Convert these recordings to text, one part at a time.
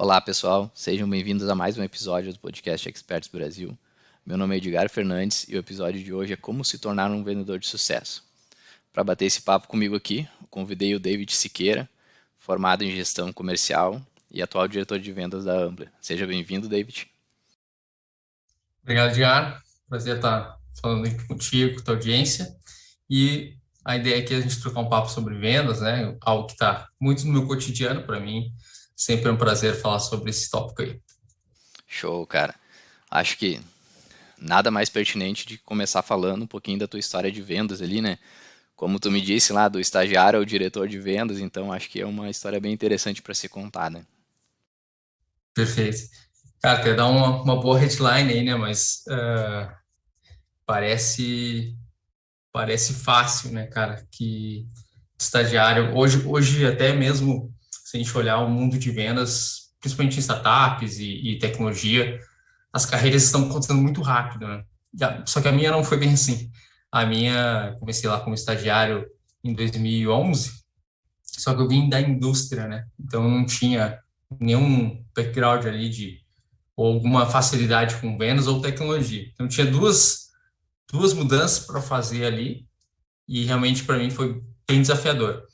Olá, pessoal. Sejam bem-vindos a mais um episódio do podcast Experts Brasil. Meu nome é Edgar Fernandes e o episódio de hoje é como se tornar um vendedor de sucesso. Para bater esse papo comigo aqui, eu convidei o David Siqueira, formado em gestão comercial e atual diretor de vendas da Ambler. Seja bem-vindo, David. Obrigado, Diário. Prazer estar falando aqui contigo, com a tua audiência. E a ideia aqui é a gente trocar um papo sobre vendas, né? Algo que está muito no meu cotidiano para mim. Sempre é um prazer falar sobre esse tópico aí. Show, cara. Acho que nada mais pertinente de começar falando um pouquinho da tua história de vendas ali, né? Como tu me disse lá, do estagiário ao diretor de vendas, então acho que é uma história bem interessante para ser contada. Perfeito. Cara, quer dar uma boa headline aí, né? Mas parece, parece fácil, né, cara? Que estagiário, hoje até mesmo, se a gente olhar o mundo de vendas, principalmente em startups e tecnologia, as carreiras estão acontecendo muito rápido, né? Só que a minha não foi bem assim. A minha, comecei lá como estagiário em 2011, só que eu vim da indústria, né? Então eu não tinha nenhum background ali de ou alguma facilidade com vendas ou tecnologia. Então tinha duas mudanças para fazer ali e realmente para mim foi bem desafiador.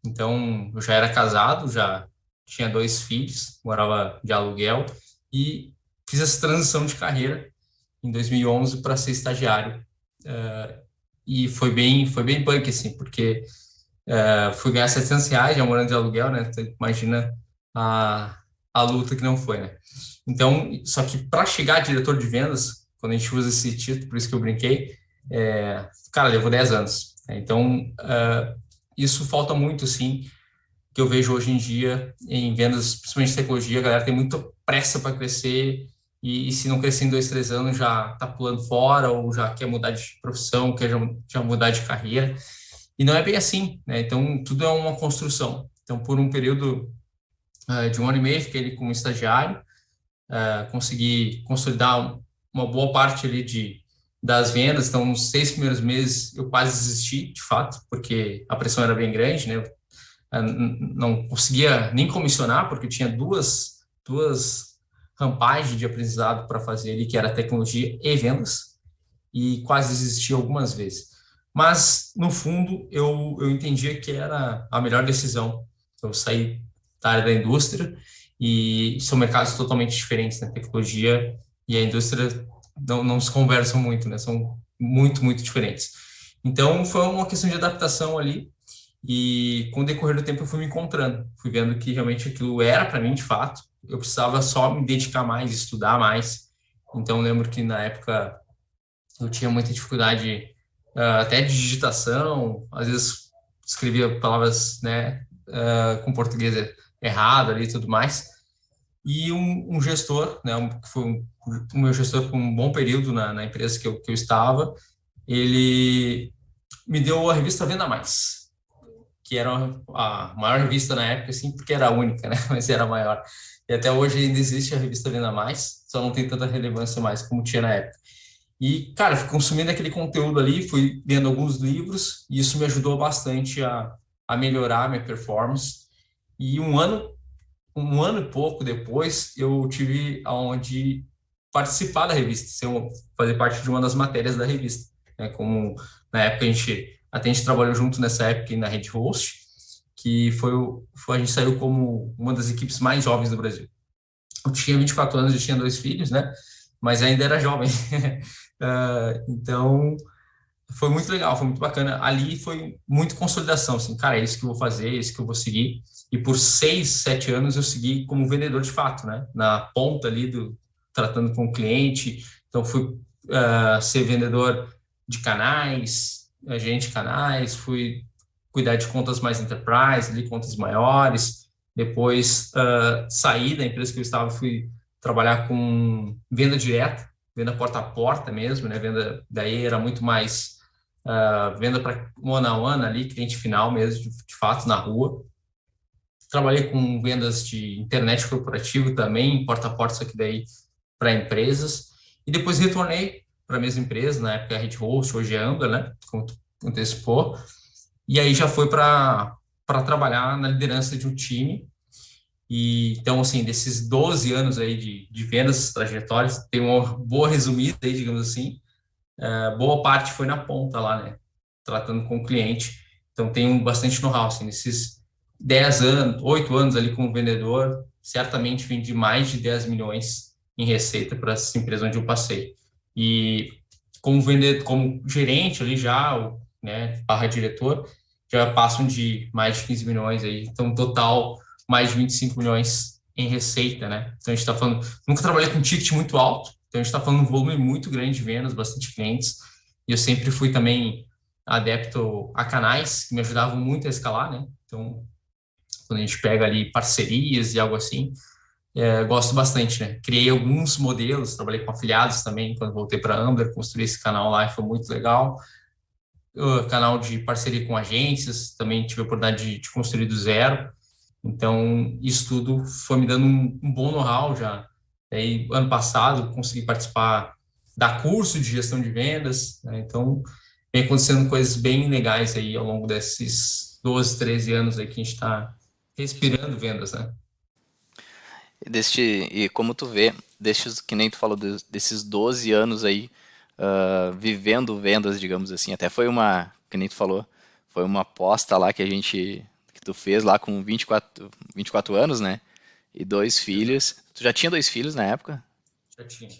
Então eu já era casado, já tinha dois filhos, morava de aluguel e fiz essa transição de carreira em 2011 para ser estagiário. E foi bem punk, assim, porque fui ganhar R$ 700 já morando de aluguel, né? Então, imagina a luta que não foi, né? Então, só que para chegar a diretor de vendas, quando a gente usa esse título, por isso que eu brinquei, cara, levou 10 anos. Então, isso falta muito, sim, que eu vejo hoje em dia em vendas, principalmente de tecnologia, a galera tem muita pressa para crescer e se não crescer em 2, 3 anos já está pulando fora ou já quer mudar de profissão, quer já mudar de carreira. E não é bem assim, né? Então, tudo é uma construção. Então, por um período de 1 ano e meio, fiquei ali como estagiário, consegui consolidar uma boa parte ali das vendas. Então, nos 6 primeiros meses, eu quase desisti, de fato, porque a pressão era bem grande, né? Não conseguia nem comissionar, porque tinha duas rampagens de aprendizado para fazer ali, que era tecnologia e vendas, e quase desisti algumas vezes. Mas, no fundo, eu entendia que era a melhor decisão. Eu saí da área da indústria e são mercados totalmente diferentes, né? Tecnologia e a indústria não se conversam muito, né? São muito, muito diferentes. Então, foi uma questão de adaptação ali e com o decorrer do tempo eu fui me encontrando, fui vendo que realmente aquilo era para mim de fato. Eu precisava só me dedicar mais, estudar mais. Então eu lembro que na época eu tinha muita dificuldade até de digitação, às vezes escrevia palavras, né, com português errado ali e tudo mais. E um gestor, né, que foi o meu gestor por um bom período na empresa que eu estava, ele me deu a revista Venda Mais, que era a maior revista na época, assim, porque era a única, né? Mas era a maior. E até hoje ainda existe a revista Venda Mais, só não tem tanta relevância mais como tinha na época. E, cara, fui consumindo aquele conteúdo ali, fui lendo alguns livros, e isso me ajudou bastante a melhorar a minha performance. E um ano e pouco depois, eu tive aonde participar da revista, fazer parte de uma das matérias da revista, né? Como na época a gente trabalhou junto nessa época na Red Host, que a gente saiu como uma das equipes mais jovens do Brasil. Eu tinha 24 anos, eu tinha dois filhos, né? Mas ainda era jovem. Então, foi muito legal, foi muito bacana. Ali foi muito consolidação, assim, cara, é isso que eu vou fazer, é isso que eu vou seguir. E por 6, 7 anos eu segui como vendedor de fato, né? Na ponta ali tratando com o cliente. Então, fui ser vendedor de canais, agente de canais, fui cuidar de contas mais enterprise, ali, contas maiores. Depois, saí da empresa que eu estava, fui trabalhar com venda direta, venda porta a porta mesmo, né? Venda daí era muito mais venda para one on one ali, cliente final mesmo, de fato, na rua. Trabalhei com vendas de internet corporativo também, porta a porta, só que daí para empresas. E depois retornei para a mesma empresa, na época a Red Host, hoje é Amber, né? Como tu antecipou. E aí já foi para trabalhar na liderança de um time. E então, assim, desses 12 anos aí de vendas trajetórias, tem uma boa resumida aí, digamos assim, boa parte foi na ponta lá, né? Tratando com o cliente. Então, tenho bastante know-how, assim, nesses 10 anos, 8 anos ali como vendedor, certamente vendi mais de 10 milhões em receita para essa empresa onde eu passei. E como vendedor, como gerente ali já, né, barra diretor, já passam de mais de 15 milhões aí. Então, total, mais de 25 milhões em receita, né? Então, a gente está falando... Nunca trabalhei com ticket muito alto, então a gente está falando de um volume muito grande de vendas, bastante clientes. E eu sempre fui também adepto a canais que me ajudavam muito a escalar, né? Então, quando a gente pega ali parcerias e algo assim, gosto bastante, né? Criei alguns modelos, trabalhei com afiliados também, quando voltei para a Amber, construí esse canal lá e foi muito legal. Canal de parceria com agências, também tive a oportunidade de construir do zero. Então, isso tudo foi me dando um bom know-how já. Aí, ano passado, consegui participar da curso de gestão de vendas, né? Então, vem acontecendo coisas bem legais aí ao longo desses 12, 13 anos aí que a gente está respirando vendas, né? E como tu vê, destes, que nem tu falou, desses 12 anos aí, vivendo vendas, digamos assim, até foi uma, que nem tu falou, foi uma aposta lá que tu fez lá com 24 anos, né? E dois Exato. filhos. Tu já tinha dois filhos na época? Já tinha.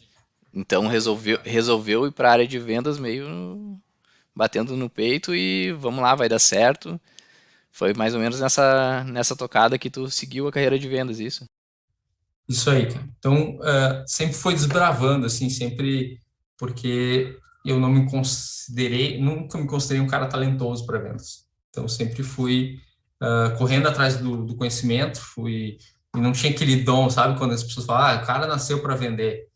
Então resolveu ir para a área de vendas meio batendo no peito e vamos lá, vai dar certo. Foi mais ou menos nessa tocada que tu seguiu a carreira de vendas, isso? Isso aí, cara. Então, sempre foi desbravando, assim, sempre porque eu não me considerei, nunca me considerei um cara talentoso para vendas. Então, sempre fui correndo atrás do conhecimento, e não tinha aquele dom, sabe? Quando as pessoas falam, o cara nasceu para vender.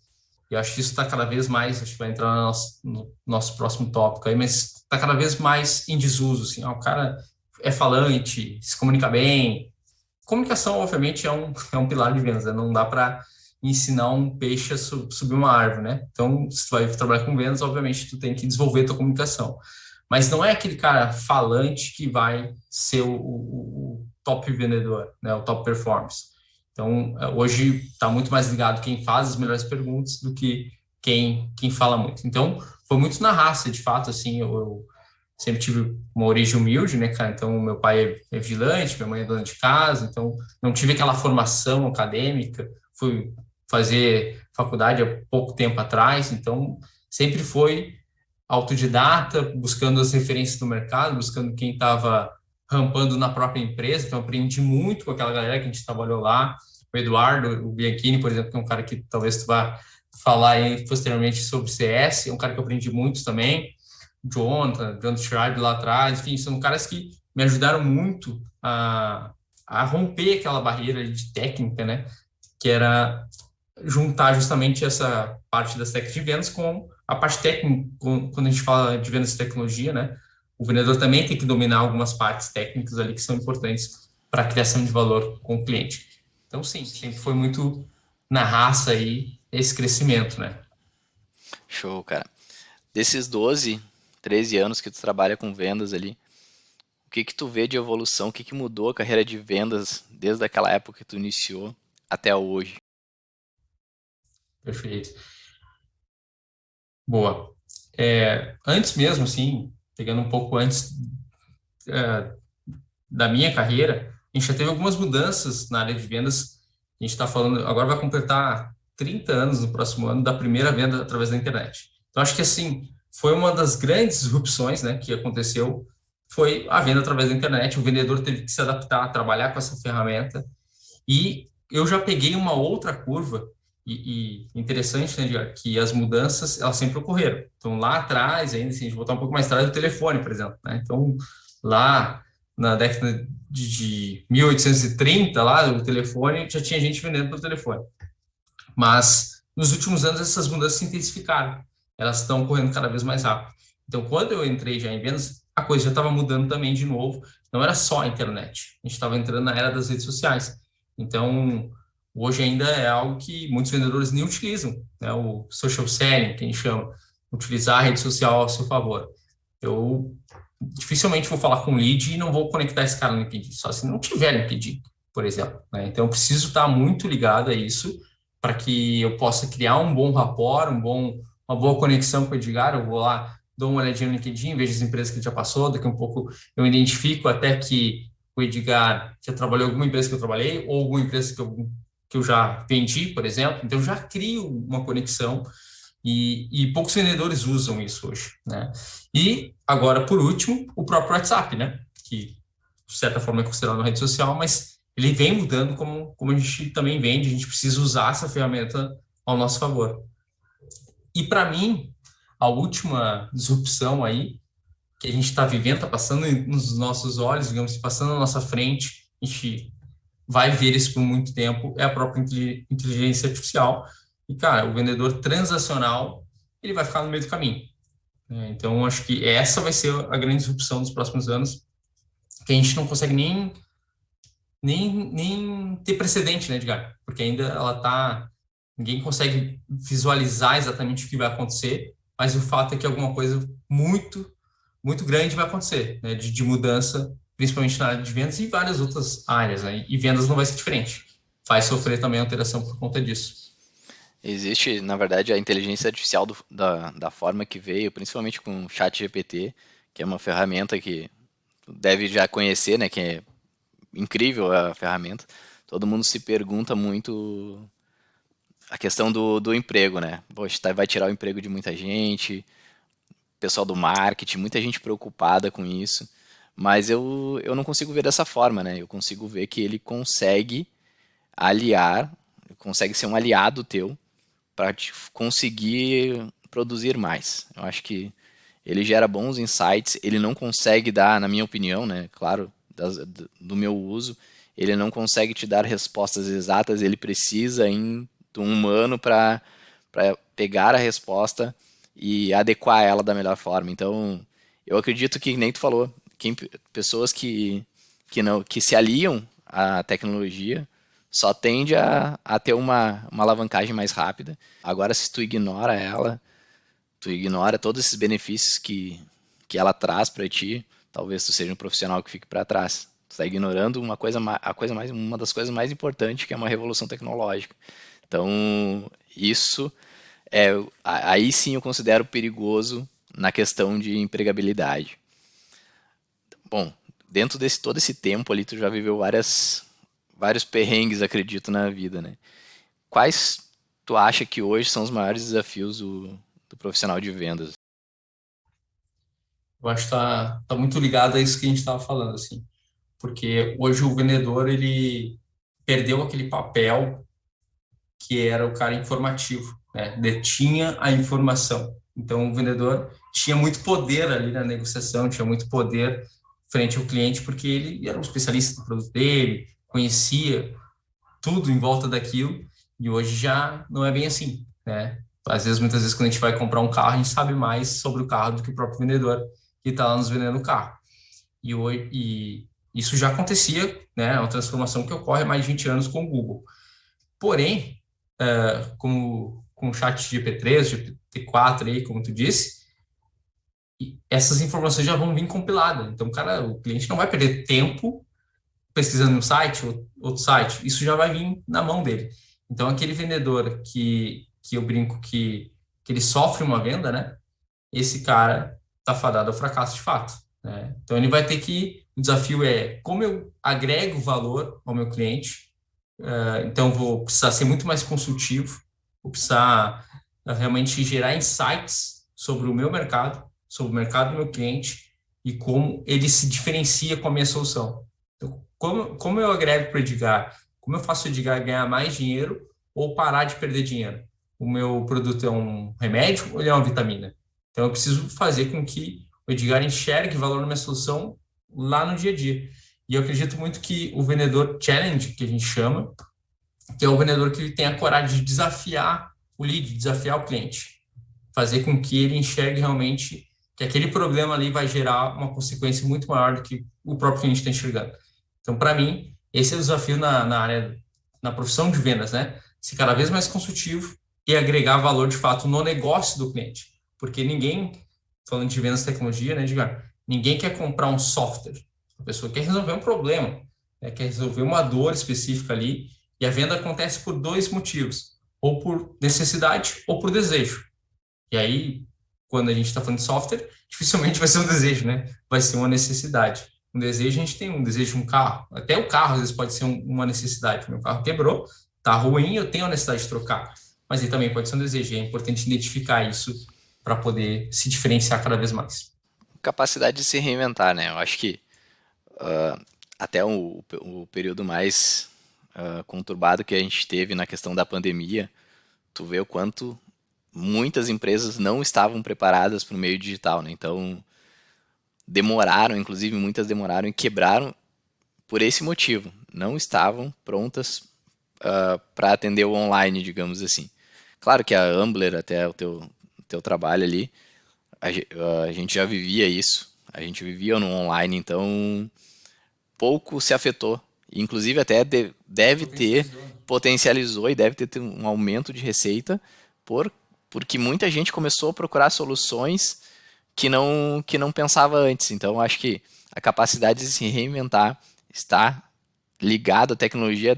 E eu acho que isso está cada vez mais, acho que vai entrar no nosso próximo tópico aí, mas está cada vez mais em desuso, assim, o cara é falante, se comunica bem. Comunicação, obviamente, é um pilar de vendas, né? Não dá para ensinar um peixe a subir uma árvore, né? Então, se tu vai trabalhar com vendas, obviamente, tu tem que desenvolver tua comunicação. Mas não é aquele cara falante que vai ser o top vendedor, né? O top performance. Então, hoje está muito mais ligado quem faz as melhores perguntas do que quem fala muito. Então, foi muito na raça, de fato, assim, eu sempre tive uma origem humilde, né, cara? Então, meu pai é vigilante, minha mãe é dona de casa, então não tive aquela formação acadêmica. Fui fazer faculdade há pouco tempo atrás, então sempre foi autodidata, buscando as referências do mercado, buscando quem estava rampando na própria empresa. Então, aprendi muito com aquela galera que a gente trabalhou lá. O Eduardo, o Bianchini, por exemplo, que é um cara que talvez tu vá falar aí posteriormente sobre CS, é um cara que eu aprendi muito também. Jonathan Schreiber lá atrás, enfim, são caras que me ajudaram muito a romper aquela barreira de técnica, né? Que era juntar justamente essa parte das técnicas de vendas com a parte técnica, quando a gente fala de vendas de tecnologia, né? O vendedor também tem que dominar algumas partes técnicas ali que são importantes para a criação de valor com o cliente. Então, sim, sempre foi muito na raça aí esse crescimento, né? Show, cara. Desses 12, 13 anos que tu trabalha com vendas ali, o que que tu vê de evolução? O que que mudou a carreira de vendas desde aquela época que tu iniciou até hoje? Perfeito. Boa. Antes mesmo, assim, pegando um pouco antes é, da minha carreira, a gente já teve algumas mudanças na área de vendas. A gente está falando, agora vai completar 30 anos no próximo ano da primeira venda através da internet. Então, acho que, assim, foi uma das grandes disrupções, né, que aconteceu, foi a venda através da internet. O vendedor teve que se adaptar, trabalhar com essa ferramenta. E eu já peguei uma outra curva, e interessante, né, Edgar, que as mudanças, elas sempre ocorreram. Então, lá atrás, ainda assim, a gente voltar um pouco mais atrás, o telefone, por exemplo, né? Então, lá na década de 1830, lá, o telefone, já tinha gente vendendo pelo telefone. Mas, nos últimos anos, essas mudanças se intensificaram. Elas estão correndo cada vez mais rápido. Então, quando eu entrei já em vendas, a coisa já estava mudando também de novo. Não era só a internet. A gente estava entrando na era das redes sociais. Então, hoje ainda é algo que muitos vendedores nem utilizam, né? O social selling, que a gente chama, utilizar a rede social ao seu favor. Eu dificilmente vou falar com o lead e não vou conectar esse cara no LinkedIn, só se não tiver LinkedIn. por exemplo, né? Então, eu preciso estar muito ligado a isso para que eu possa criar um bom rapport, uma boa conexão com o Edgar. Eu vou lá, dou uma olhadinha no LinkedIn, vejo as empresas que ele já passou, daqui a um pouco eu identifico até que o Edgar já trabalhou em alguma empresa que eu trabalhei, ou alguma empresa que eu já vendi, por exemplo. Então, eu já crio uma conexão e poucos vendedores usam isso hoje, né? E agora, por último, o próprio WhatsApp, né? Que, de certa forma, é considerado uma rede social, mas ele vem mudando como a gente também vende, a gente precisa usar essa ferramenta ao nosso favor. E, para mim, a última disrupção aí, que a gente está vivendo, está passando nos nossos olhos, digamos, passando na nossa frente, a gente vai ver isso por muito tempo, é a própria inteligência artificial. E, cara, o vendedor transacional, ele vai ficar no meio do caminho, né? Então, acho que essa vai ser a grande disrupção dos próximos anos, que a gente não consegue nem ter precedente, né, Edgar? Porque ainda ela tá... Ninguém consegue visualizar exatamente o que vai acontecer, mas o fato é que alguma coisa muito, muito grande vai acontecer, né, de mudança, principalmente na área de vendas e várias outras áreas, né? E vendas não vai ser diferente. Vai sofrer também alteração por conta disso. Existe, na verdade, a inteligência artificial da forma que veio, principalmente com o ChatGPT, que é uma ferramenta que tu deve já conhecer, né? Que é incrível a ferramenta. Todo mundo se pergunta muito a questão do emprego, né? Poxa, vai tirar o emprego de muita gente, pessoal do marketing, muita gente preocupada com isso. Mas eu não consigo ver dessa forma, né? Eu consigo ver que ele consegue aliar, consegue ser um aliado teu para conseguir produzir mais. Eu acho que ele gera bons insights, ele não consegue dar, na minha opinião, né, claro, do meu uso, ele não consegue te dar respostas exatas, ele precisa de um humano para pegar a resposta e adequar ela da melhor forma. Então, eu acredito que nem tu falou, pessoas que se aliam à tecnologia só tende a ter uma alavancagem mais rápida. Agora, se tu ignora ela, tu ignora todos esses benefícios que ela traz para ti, talvez tu seja um profissional que fique para trás. Tu está ignorando uma das coisas mais importantes, que é uma revolução tecnológica. Então, isso é, aí sim eu considero perigoso na questão de empregabilidade. Bom, dentro desse todo esse tempo ali, tu já viveu vários perrengues, acredito, na vida, né? Quais tu acha que hoje são os maiores desafios do profissional de vendas? Eu acho que tá muito ligado a isso que a gente estava falando, assim. Porque hoje o vendedor, ele perdeu aquele papel que era o cara informativo, né? Detinha a informação. Então, o vendedor tinha muito poder ali na negociação, tinha muito poder frente ao cliente, porque ele era um especialista do produto dele, conhecia tudo em volta daquilo, e hoje já não é bem assim, né? Às vezes, muitas vezes, quando a gente vai comprar um carro, a gente sabe mais sobre o carro do que o próprio vendedor que está lá nos vendendo o carro. E isso já acontecia, né? É uma transformação que ocorre há mais de 20 anos com o Google. Porém, com o chat GPT-3, GPT-4 aí, como tu disse, essas informações já vão vir compiladas. Então, cara, o cliente não vai perder tempo pesquisando um site, outro site, isso já vai vir na mão dele. Então, aquele vendedor que eu brinco que ele sofre uma venda, né? Esse cara tá fadado ao fracasso de fato, né? Então, ele vai ter o desafio é como eu agrego valor ao meu cliente. Então, vou precisar ser muito mais consultivo, vou precisar realmente gerar insights sobre o meu mercado, sobre o mercado do meu cliente e como ele se diferencia com a minha solução. Então, como eu agrego para o Edgar? Como eu faço o Edgar ganhar mais dinheiro ou parar de perder dinheiro? O meu produto é um remédio ou ele é uma vitamina? Então, eu preciso fazer com que o Edgar enxergue valor na minha solução lá no dia a dia. E eu acredito muito que o vendedor challenge, que a gente chama, que é o vendedor que tem a coragem de desafiar o lead, desafiar o cliente, fazer com que ele enxergue realmente que aquele problema ali vai gerar uma consequência muito maior do que o próprio cliente está enxergando. Então, para mim, esse é o desafio na área, na profissão de vendas, né? Ser cada vez mais consultivo e agregar valor de fato no negócio do cliente. Porque ninguém, falando de vendas e tecnologia, né, Edgar? Ninguém quer comprar um software. A pessoa quer resolver um problema. né? Quer resolver uma dor específica ali, e a venda acontece por dois motivos, ou por necessidade ou por desejo. E aí, quando a gente está falando de software, dificilmente vai ser um desejo, né? Vai ser uma necessidade. Um desejo, a gente tem um desejo de um carro. Até o carro, às vezes, pode ser uma necessidade. Meu carro quebrou, tá ruim, eu tenho a necessidade de trocar. Mas ele também pode ser um desejo. E é importante identificar isso para poder se diferenciar cada vez mais. Capacidade de se reinventar, né? Eu acho que até o período mais conturbado que a gente teve na questão da pandemia, tu vê o quanto muitas empresas não estavam preparadas para o meio digital, né? Então demoraram, inclusive muitas demoraram e quebraram por esse motivo. Não estavam prontas para atender o online, digamos assim. Claro que a Ambler, até o teu trabalho ali, a gente já vivia isso. A gente vivia no online, então pouco se afetou. Inclusive até deve ter potencializou e deve ter um aumento de receita porque muita gente começou a procurar soluções que não pensava antes. Então acho que a capacidade de se reinventar está ligado à tecnologia,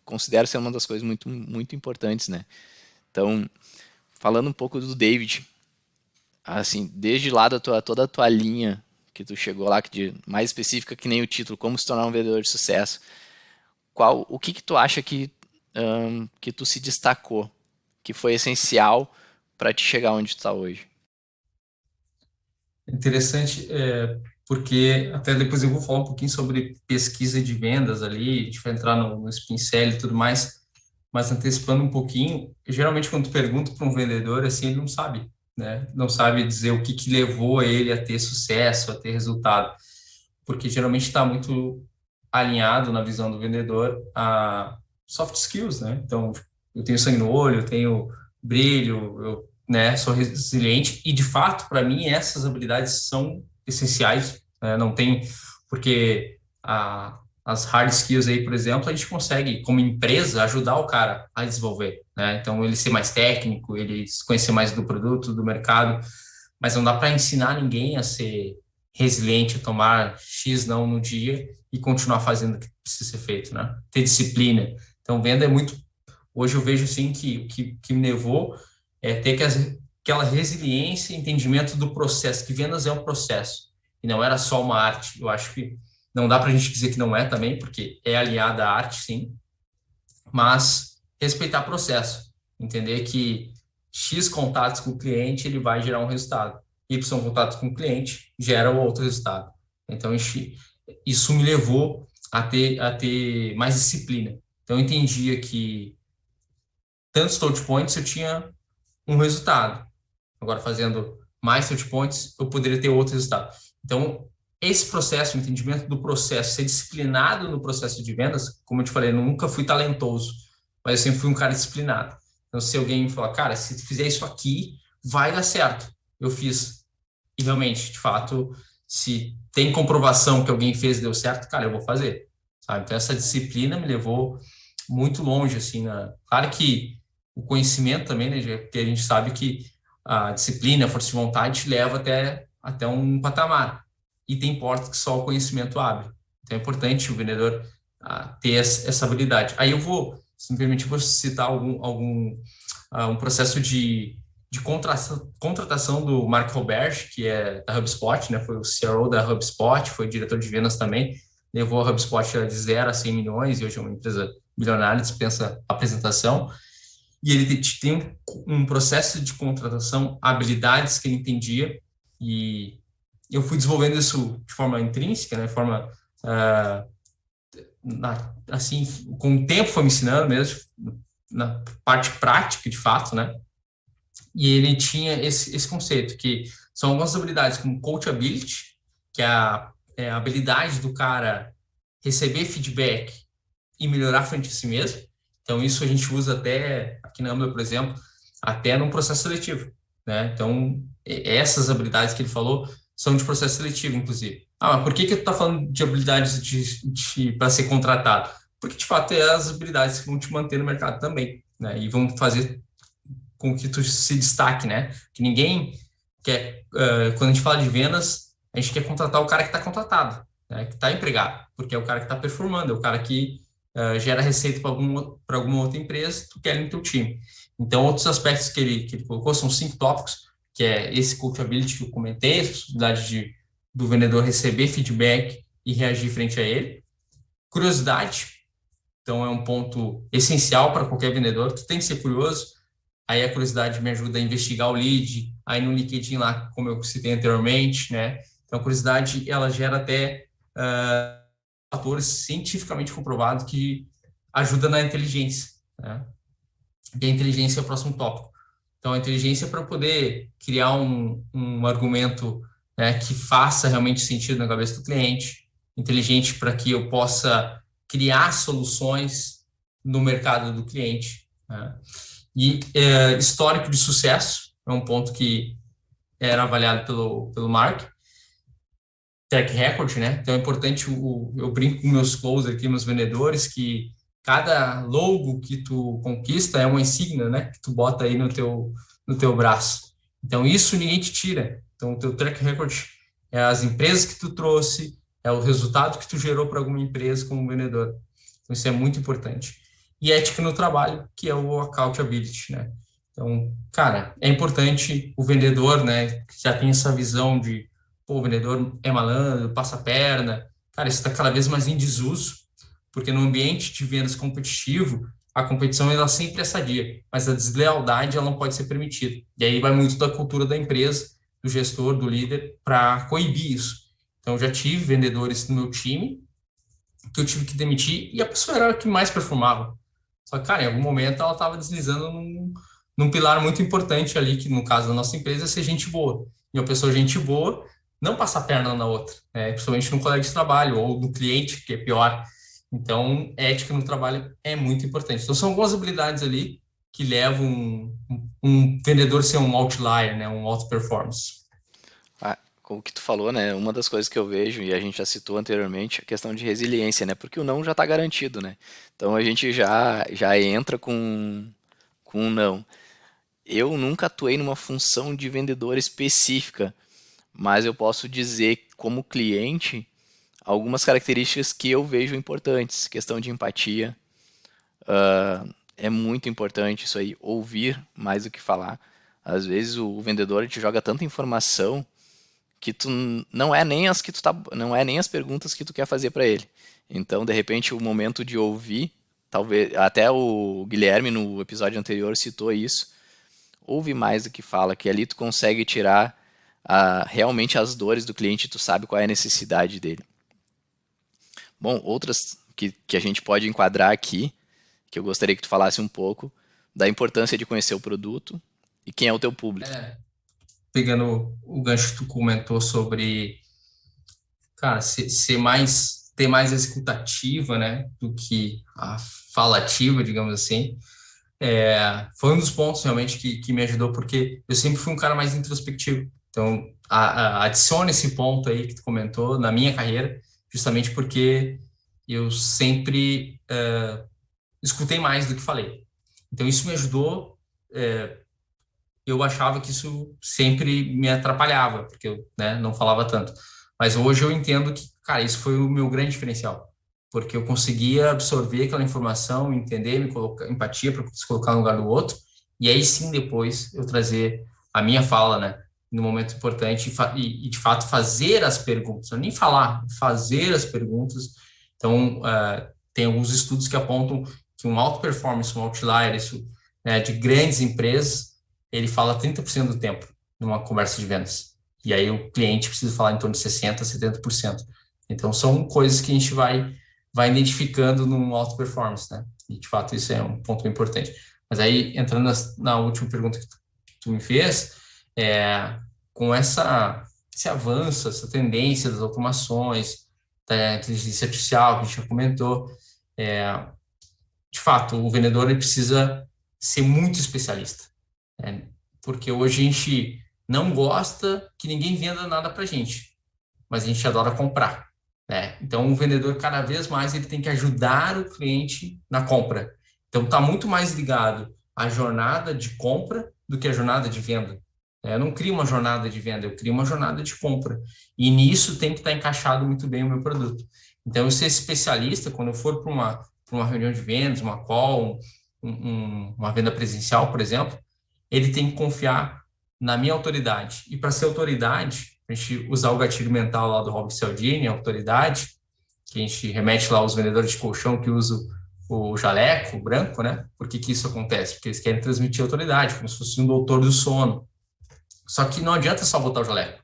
considero ser uma das coisas muito, muito importantes, né? Então, falando um pouco do David, assim, desde lá toda a tua linha que tu chegou lá, mais específica que nem o título, como se tornar um vendedor de sucesso, o que tu acha que tu se destacou, que foi essencial para te chegar onde tu está hoje? Interessante, porque até depois eu vou falar um pouquinho sobre pesquisa de vendas ali, a gente vai entrar no Spincel e tudo mais, mas antecipando um pouquinho, geralmente quando tu pergunta para um vendedor, assim, ele não sabe, né? Não sabe dizer o que levou ele a ter sucesso, a ter resultado, porque geralmente está muito alinhado na visão do vendedor a soft skills, né? Então, eu tenho sangue no olho, eu tenho brilho, eu, né, sou resiliente e de fato, para mim, essas habilidades são essenciais, né? Não tem porque as hard skills aí, por exemplo, a gente consegue, como empresa, ajudar o cara a desenvolver, né? Então, ele ser mais técnico, ele conhecer mais do produto, do mercado, mas não dá para ensinar ninguém a ser resiliente, a tomar X não no dia e continuar fazendo o que precisa ser feito, né? Ter disciplina. Então, venda é muito. Hoje eu vejo assim que que me levou é ter aquela resiliência, entendimento do processo, que vendas é um processo e não era só uma arte. Eu acho que não dá para a gente dizer que não é também, porque é aliada à arte, sim, mas respeitar o processo, entender que X contatos com o cliente ele vai gerar um resultado, Y contatos com o cliente gera outro resultado. Então isso me levou a ter mais disciplina. Então eu entendia que tantos touch points eu tinha um resultado. Agora fazendo mais touch points eu poderia ter outro resultado. Então esse processo, o entendimento do processo, ser disciplinado no processo de vendas, como eu te falei, eu nunca fui talentoso, mas eu sempre fui um cara disciplinado. Então, se alguém me falar, cara, se tu fizer isso aqui, vai dar certo. Eu fiz. E realmente, de fato, se tem comprovação que alguém fez e deu certo, cara, eu vou fazer. Sabe? Então, essa disciplina me levou muito longe, assim, claro que o conhecimento também, né, porque a gente sabe que a disciplina, a força de vontade leva até um patamar. E tem portas que só o conhecimento abre. Então, é importante o vendedor ter essa habilidade. Aí eu vou, se me permitir, vou citar um processo de contratação do Mark Roberge, que é da HubSpot, né? Foi o CRO da HubSpot, foi diretor de vendas também, levou a HubSpot de 0 a 100 milhões, e hoje é uma empresa bilionária, dispensa apresentação, e ele tem um processo de contratação, habilidades que ele entendia, e eu fui desenvolvendo isso de forma intrínseca, né? De forma, assim, com o tempo foi me ensinando mesmo, na parte prática, de fato, né? E ele tinha esse conceito, que são algumas habilidades como coachability, que é a habilidade do cara receber feedback e melhorar frente a si mesmo. Então, isso a gente usa até, aqui na Ambler, por exemplo, até num processo seletivo, né? Então, essas habilidades que ele falou são de processo seletivo, inclusive. Ah, mas por que tu tá falando de habilidades para ser contratado? Porque, de fato, é as habilidades que vão te manter no mercado também, né? E vão fazer com que tu se destaque, né? Que ninguém quer, quando a gente fala de vendas, a gente quer contratar o cara que está contratado, né, que está empregado, porque é o cara que está performando, é o cara que gera receita para alguma outra empresa, tu quer ele no teu time. Então, outros aspectos que ele colocou são 5 tópicos, que é esse coachability que eu comentei, a possibilidade do vendedor receber feedback e reagir frente a ele. Curiosidade, então é um ponto essencial para qualquer vendedor, tu tem que ser curioso. Aí a curiosidade me ajuda a investigar o lead, aí no LinkedIn lá, como eu citei anteriormente, né? Então a curiosidade, ela gera até fatores cientificamente comprovados que ajuda na inteligência, né? E a inteligência é o próximo tópico. Então a inteligência é para poder criar um argumento, né, que faça realmente sentido na cabeça do cliente, inteligente para que eu possa criar soluções no mercado do cliente, né? E histórico de sucesso é um ponto que era avaliado pelo Mark, track record, né? Então é importante, eu brinco com meus closers aqui, meus vendedores, que cada logo que tu conquista é uma insígnia, né? Que tu bota aí no teu braço. Então isso ninguém te tira. Então o teu track record é as empresas que tu trouxe, é o resultado que tu gerou para alguma empresa como vendedor. Então isso é muito importante. E ética no trabalho, que é o accountability, né? Então, cara, é importante o vendedor, né, que já tem essa visão de, pô, o vendedor é malandro, passa a perna. Cara, isso está cada vez mais em desuso, porque no ambiente de vendas competitivo, a competição ela sempre é sadia, mas a deslealdade ela não pode ser permitida. E aí vai muito da cultura da empresa, do gestor, do líder, para coibir isso. Então, eu já tive vendedores no meu time que eu tive que demitir e a pessoa era a que mais performava. Só que, cara, em algum momento ela estava deslizando num pilar muito importante ali, que no caso da nossa empresa é ser gente boa. E uma pessoa gente boa não passar a perna na outra, né? Principalmente no colega de trabalho ou no cliente, que é pior. Então, ética no trabalho é muito importante. Então, são algumas habilidades ali que levam um vendedor a ser um outlier, né? Um alto performance. Ah, como que tu falou, né? Uma das coisas que eu vejo, e a gente já citou anteriormente, a questão de resiliência, né? Porque o não já está garantido, né? Então a gente já entra com um não. Eu nunca atuei numa função de vendedor específica, mas eu posso dizer, como cliente, algumas características que eu vejo importantes. Questão de empatia, é muito importante isso aí, ouvir mais do que falar. Às vezes o vendedor te joga tanta informação que tu não é nem as que tu tá, não é nem as perguntas que tu quer fazer para ele. Então, de repente, o momento de ouvir, talvez até o Guilherme no episódio anterior citou isso, ouve mais do que fala, que ali tu consegue tirar realmente as dores do cliente, tu sabe qual é a necessidade dele. Bom, outras que a gente pode enquadrar aqui, que eu gostaria que tu falasse um pouco, da importância de conhecer o produto e quem é o teu público. Pegando o gancho que tu comentou sobre, cara, ter mais a escutativa, né, do que a falativa, digamos assim. Foi um dos pontos realmente que me ajudou, porque eu sempre fui um cara mais introspectivo. Então, adicione esse ponto aí que tu comentou na minha carreira, justamente porque eu sempre escutei mais do que falei. Então, isso me ajudou. Eu achava que isso sempre me atrapalhava, porque eu, né, não falava tanto. Mas hoje eu entendo que, cara, isso foi o meu grande diferencial, porque eu conseguia absorver aquela informação, entender, me colocar empatia para se colocar no lugar do outro, e aí sim depois eu trazer a minha fala, né, no momento importante e de fato fazer as perguntas, não nem falar, fazer as perguntas. Então, tem alguns estudos que apontam que um alto performance, um outlier, isso, né, de grandes empresas, ele fala 30% do tempo numa conversa de vendas. E aí o cliente precisa falar em torno de 60%, 70%. Então, são coisas que a gente vai identificando no alto performance, né? E, de fato, isso é um ponto importante. Mas aí, entrando na última pergunta que tu me fez, com esse avanço, essa tendência das automações, da inteligência artificial, que a gente já comentou, de fato, o vendedor ele precisa ser muito especialista, né? Porque hoje a gente não gosta que ninguém venda nada para a gente, mas a gente adora comprar, né? Então, o vendedor, cada vez mais, ele tem que ajudar o cliente na compra. Então, está muito mais ligado à jornada de compra do que à jornada de venda. Eu não crio uma jornada de venda, eu crio uma jornada de compra. E nisso tem que estar encaixado muito bem o meu produto. Então, eu ser especialista, quando eu for para uma reunião de vendas, uma call, uma venda presencial, por exemplo, ele tem que confiar na minha autoridade. E para ser autoridade, a gente usar o gatilho mental lá do Robert Cialdini, autoridade, que a gente remete lá aos vendedores de colchão que usam o jaleco branco, né? Por que isso acontece? Porque eles querem transmitir autoridade, como se fosse um doutor do sono. Só que não adianta só botar o jaleco.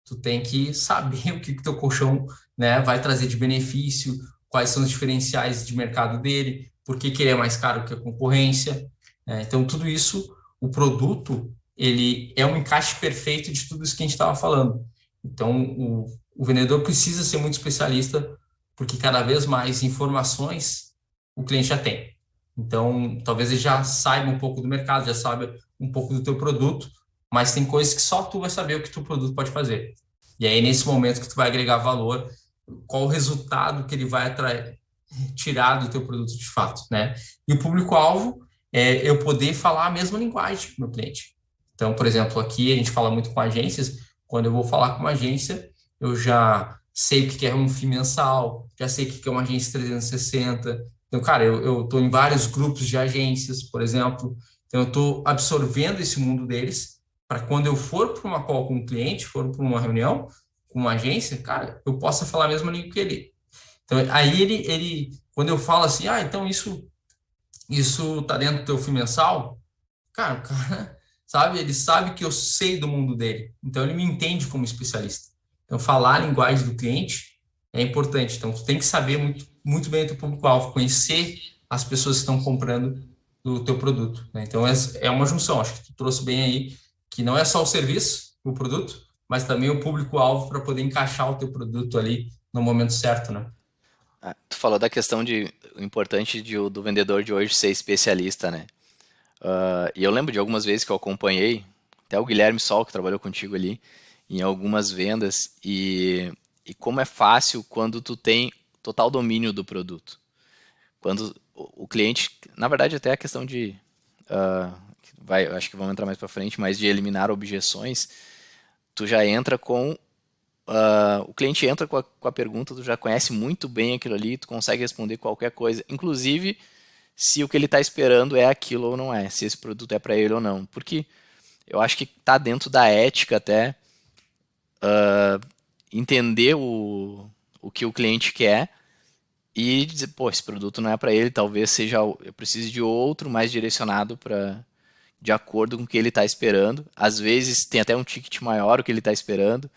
Tu tem que saber o que o teu colchão, né, vai trazer de benefício, quais são os diferenciais de mercado dele, por que ele é mais caro que a concorrência. Né? Então, tudo isso, o produto, ele é um encaixe perfeito de tudo isso que a gente estava falando. Então, o vendedor precisa ser muito especialista, porque cada vez mais informações o cliente já tem. Então, talvez ele já saiba um pouco do mercado, já saiba um pouco do teu produto, mas tem coisas que só tu vai saber o que teu produto pode fazer. E aí, nesse momento que tu vai agregar valor, qual o resultado que ele vai tirar do teu produto de fato, né? E o público-alvo é eu poder falar a mesma linguagem com o meu cliente. Então, por exemplo, aqui a gente fala muito com agências. Quando eu vou falar com uma agência, eu já sei o que é um FII mensal, já sei o que é uma agência 360. Então, cara, eu estou em vários grupos de agências, por exemplo. Então, eu estou absorvendo esse mundo deles para quando eu for para uma call com um cliente, for para uma reunião com uma agência, cara, eu possa falar a mesma língua que ele. Então, aí quando eu falo assim, então isso tá dentro do teu FII mensal, cara, o cara, sabe, ele sabe que eu sei do mundo dele, então ele me entende como especialista. Então, falar a linguagem do cliente é importante. Então, tu tem que saber muito, muito bem o teu público-alvo, conhecer as pessoas que estão comprando do teu produto. Né? Então, é uma junção. Acho que tu trouxe bem aí que não é só o serviço, o produto, mas também o público-alvo para poder encaixar o teu produto ali no momento certo, né? Tu falou da questão de o importante do vendedor de hoje ser especialista, né? E eu lembro de algumas vezes que eu acompanhei, até o Guilherme Sol, que trabalhou contigo ali, em algumas vendas, e como é fácil quando tu tem total domínio do produto. Quando o cliente, na verdade até a questão de, ah, acho que vamos entrar mais para frente, mas de eliminar objeções, tu já entra com, o cliente entra com a pergunta, tu já conhece muito bem aquilo ali, tu consegue responder qualquer coisa, inclusive se o que ele está esperando é aquilo ou não é, se esse produto é para ele ou não, porque eu acho que está dentro da ética até entender o que o cliente quer e dizer, pô, esse produto não é para ele, talvez seja, eu precise de outro mais direcionado para de acordo com o que ele está esperando. Às vezes tem até um ticket maior o que ele está esperando.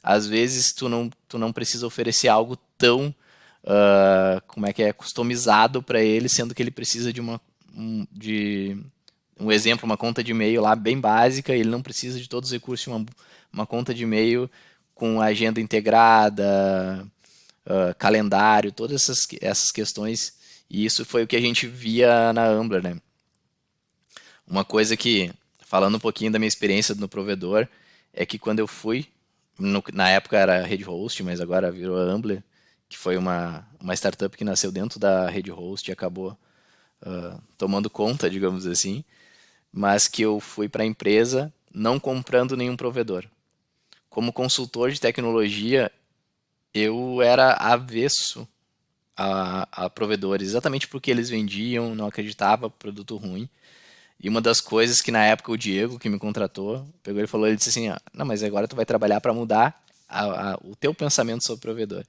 Às vezes tu não precisa oferecer algo tão, como é que é, customizado para ele, sendo que ele precisa de um exemplo, uma conta de e-mail lá bem básica, ele não precisa de todos os recursos de uma conta de e-mail com agenda integrada, calendário, todas essas questões. E isso foi o que a gente via na Ambler, né? Uma coisa que, falando um pouquinho da minha experiência no provedor, é que quando eu fui, na época era Rede Host, mas agora virou Ambler, que foi uma startup que nasceu dentro da Rede Host e acabou tomando conta, digamos assim, mas que eu fui para a empresa não comprando nenhum provedor. Como consultor de tecnologia, eu era avesso a provedores, exatamente porque eles vendiam, não acreditava, produto ruim. E uma das coisas que na época o Diego, que me contratou, pegou e falou, ele disse assim, não, mas agora tu vai trabalhar para mudar o teu pensamento sobre provedor.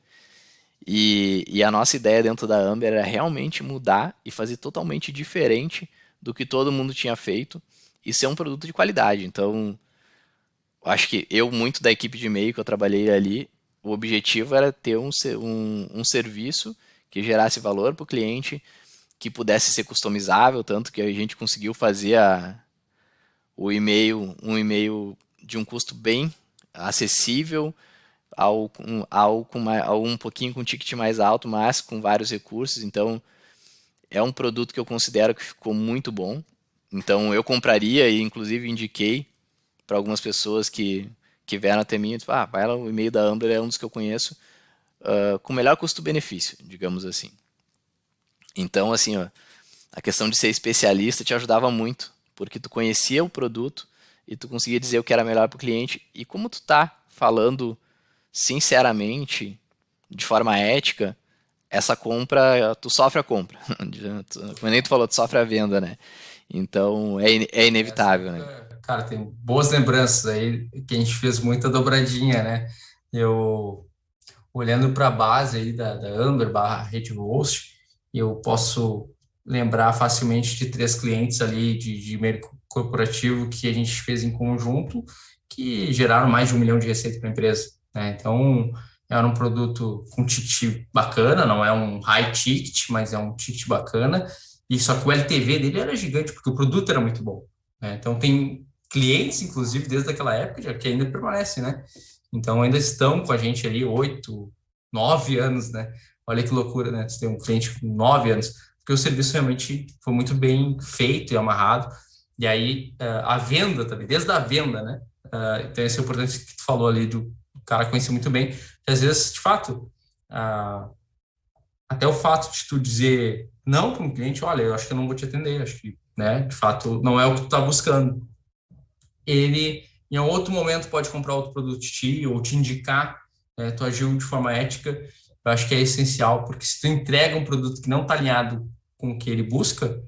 E a nossa ideia dentro da Amber era realmente mudar e fazer totalmente diferente do que todo mundo tinha feito e ser um produto de qualidade. Então, acho que eu, muito da equipe de e-mail que eu trabalhei ali, o objetivo era ter um serviço que gerasse valor para o cliente, que pudesse ser customizável, tanto que a gente conseguiu fazer um e-mail de um custo bem acessível, ao um pouquinho com ticket mais alto, mas com vários recursos. Então, é um produto que eu considero que ficou muito bom. Então, eu compraria e, inclusive, indiquei para algumas pessoas que vieram até mim e disseram, vai lá, o e-mail da Amber é um dos que eu conheço com melhor custo-benefício, digamos assim. Então, assim, ó, a questão de ser especialista te ajudava muito, porque tu conhecia o produto e tu conseguia dizer o que era melhor para o cliente. E como tu tá falando sinceramente, de forma ética, essa compra, tu sofre a compra. Como nem tu falou, tu sofre a venda, né? Então é Nessa inevitável, né? época, cara, tem boas lembranças aí que a gente fez muita dobradinha, né? Eu olhando para a base aí da Amber barra Rede Host, eu posso lembrar facilmente de 3 clientes ali de meio corporativo que a gente fez em conjunto, que geraram mais de 1 milhão de receita para a empresa, né? Então, era um produto com ticket bacana, não é um high ticket, mas é um ticket bacana, e só que o LTV dele era gigante, porque o produto era muito bom, né? Então, tem clientes, inclusive, desde aquela época, já que ainda permanecem, né? Então, ainda estão com a gente ali 8, 9 anos, né? Olha que loucura, né? Você tem um cliente com 9 anos, porque o serviço realmente foi muito bem feito e amarrado. E aí, a venda também, desde a venda, né? Então, esse é o importante que tu falou ali do cara conhecer muito bem, que às vezes, de fato, até o fato de tu dizer não para um cliente, olha, eu acho que eu não vou te atender, acho que, né, de fato, não é o que tu está buscando. Ele, em outro momento, pode comprar outro produto de ti ou te indicar, tu agiu de forma ética, eu acho que é essencial, porque se tu entrega um produto que não está alinhado com o que ele busca,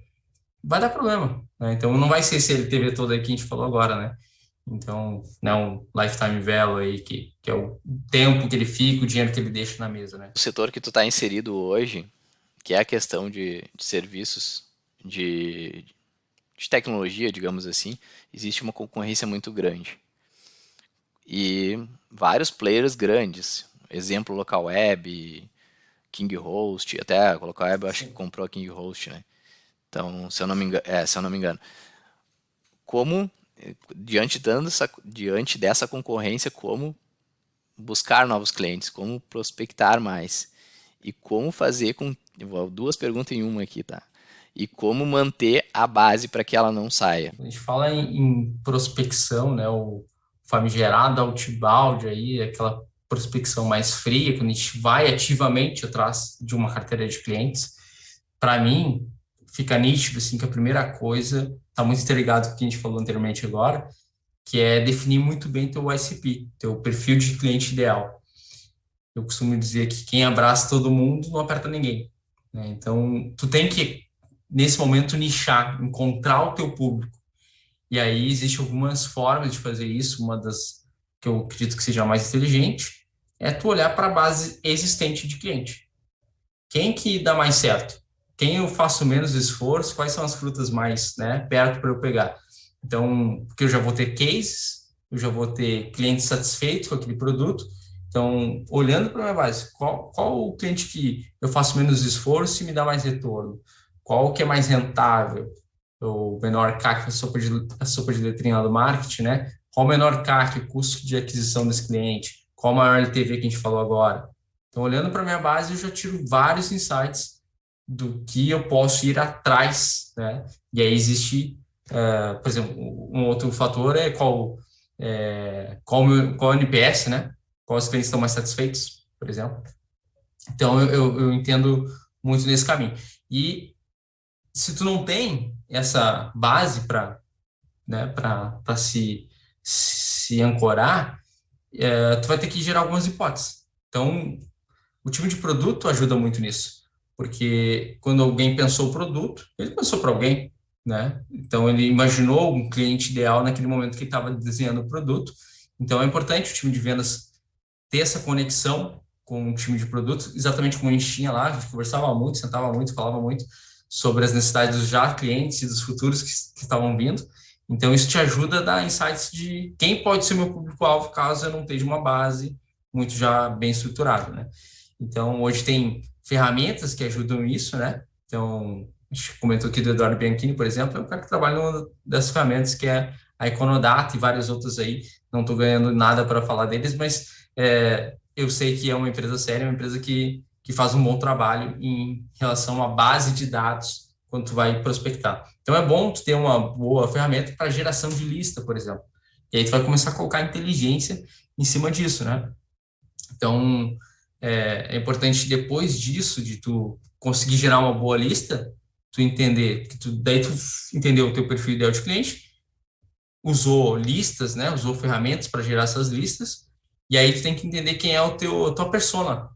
vai dar problema, né? Então, não vai ser esse LTV todo aí que a gente falou agora, né? Então, não lifetime value aí, que é o tempo que ele fica, o dinheiro que ele deixa na mesa, né? O setor que tu está inserido hoje, que é a questão de serviços de, de tecnologia, digamos assim, existe uma concorrência muito grande. E vários players grandes, exemplo Local Web, King Host, até a Local Web eu acho que Sim. comprou a King Host, né? Então, se eu não me engano, como diante dessa concorrência, como buscar novos clientes, como prospectar mais e como fazer com duas perguntas em uma aqui, tá? E como manter a base para que ela não saia. A gente fala em prospecção, né? O famigerado outbound aí, aquela prospecção mais fria, quando a gente vai ativamente atrás de uma carteira de clientes. Para mim, fica nítido assim que a primeira coisa está muito interligado com o que a gente falou anteriormente agora, que é definir muito bem teu ICP, teu perfil de cliente ideal. Eu costumo dizer que quem abraça todo mundo não aperta ninguém, né? Então, tu tem que nesse momento nichar, encontrar o teu público. E aí existem algumas formas de fazer isso. Uma das que eu acredito que seja mais inteligente é tu olhar para a base existente de cliente. Quem que dá mais certo? Quem eu faço menos esforço? Quais são as frutas mais, né, perto para eu pegar? Então, porque eu já vou ter cases, eu já vou ter clientes satisfeitos com aquele produto. Então, olhando para a minha base, qual o cliente que eu faço menos esforço e me dá mais retorno? Qual que é mais rentável? O menor CAC, a sopa de letrinha lá do marketing, né? Qual o menor CAC, o custo de aquisição desse cliente? Qual o maior LTV que a gente falou agora? Então, olhando para a minha base, eu já tiro vários insights do que eu posso ir atrás, né? E aí existe, por exemplo, um outro fator é qual o NPS, né? Quais clientes estão mais satisfeitos, por exemplo. Então, eu entendo muito nesse caminho. E se tu não tem essa base para, né, para se ancorar, tu vai ter que gerar algumas hipóteses. Então, o time de produto ajuda muito nisso, porque quando alguém pensou o produto, ele pensou para alguém, né? Então ele imaginou um cliente ideal naquele momento que estava desenhando o produto. Então é importante o time de vendas ter essa conexão com o time de produto, exatamente como a gente tinha lá, a gente conversava muito, sentava muito, falava muito sobre as necessidades dos já clientes e dos futuros que estavam vindo. Então isso te ajuda a dar insights de quem pode ser meu público-alvo caso eu não tenha uma base muito já bem estruturada, né? Então, hoje tem ferramentas que ajudam isso, né? Então, a gente comentou aqui do Eduardo Bianchini, por exemplo, é um cara que trabalha numa das ferramentas que é a Econodata e várias outras aí. Não estou ganhando nada para falar deles, mas eu sei que é uma empresa séria, uma empresa que faz um bom trabalho em relação à base de dados quando tu vai prospectar. Então, é bom tu ter uma boa ferramenta para geração de lista, por exemplo. E aí tu vai começar a colocar inteligência em cima disso, né? Então, é importante depois disso, de tu conseguir gerar uma boa lista, tu entender, daí tu entendeu o teu perfil ideal de cliente, usou listas, né? Usou ferramentas para gerar essas listas, e aí tu tem que entender quem é a tua persona,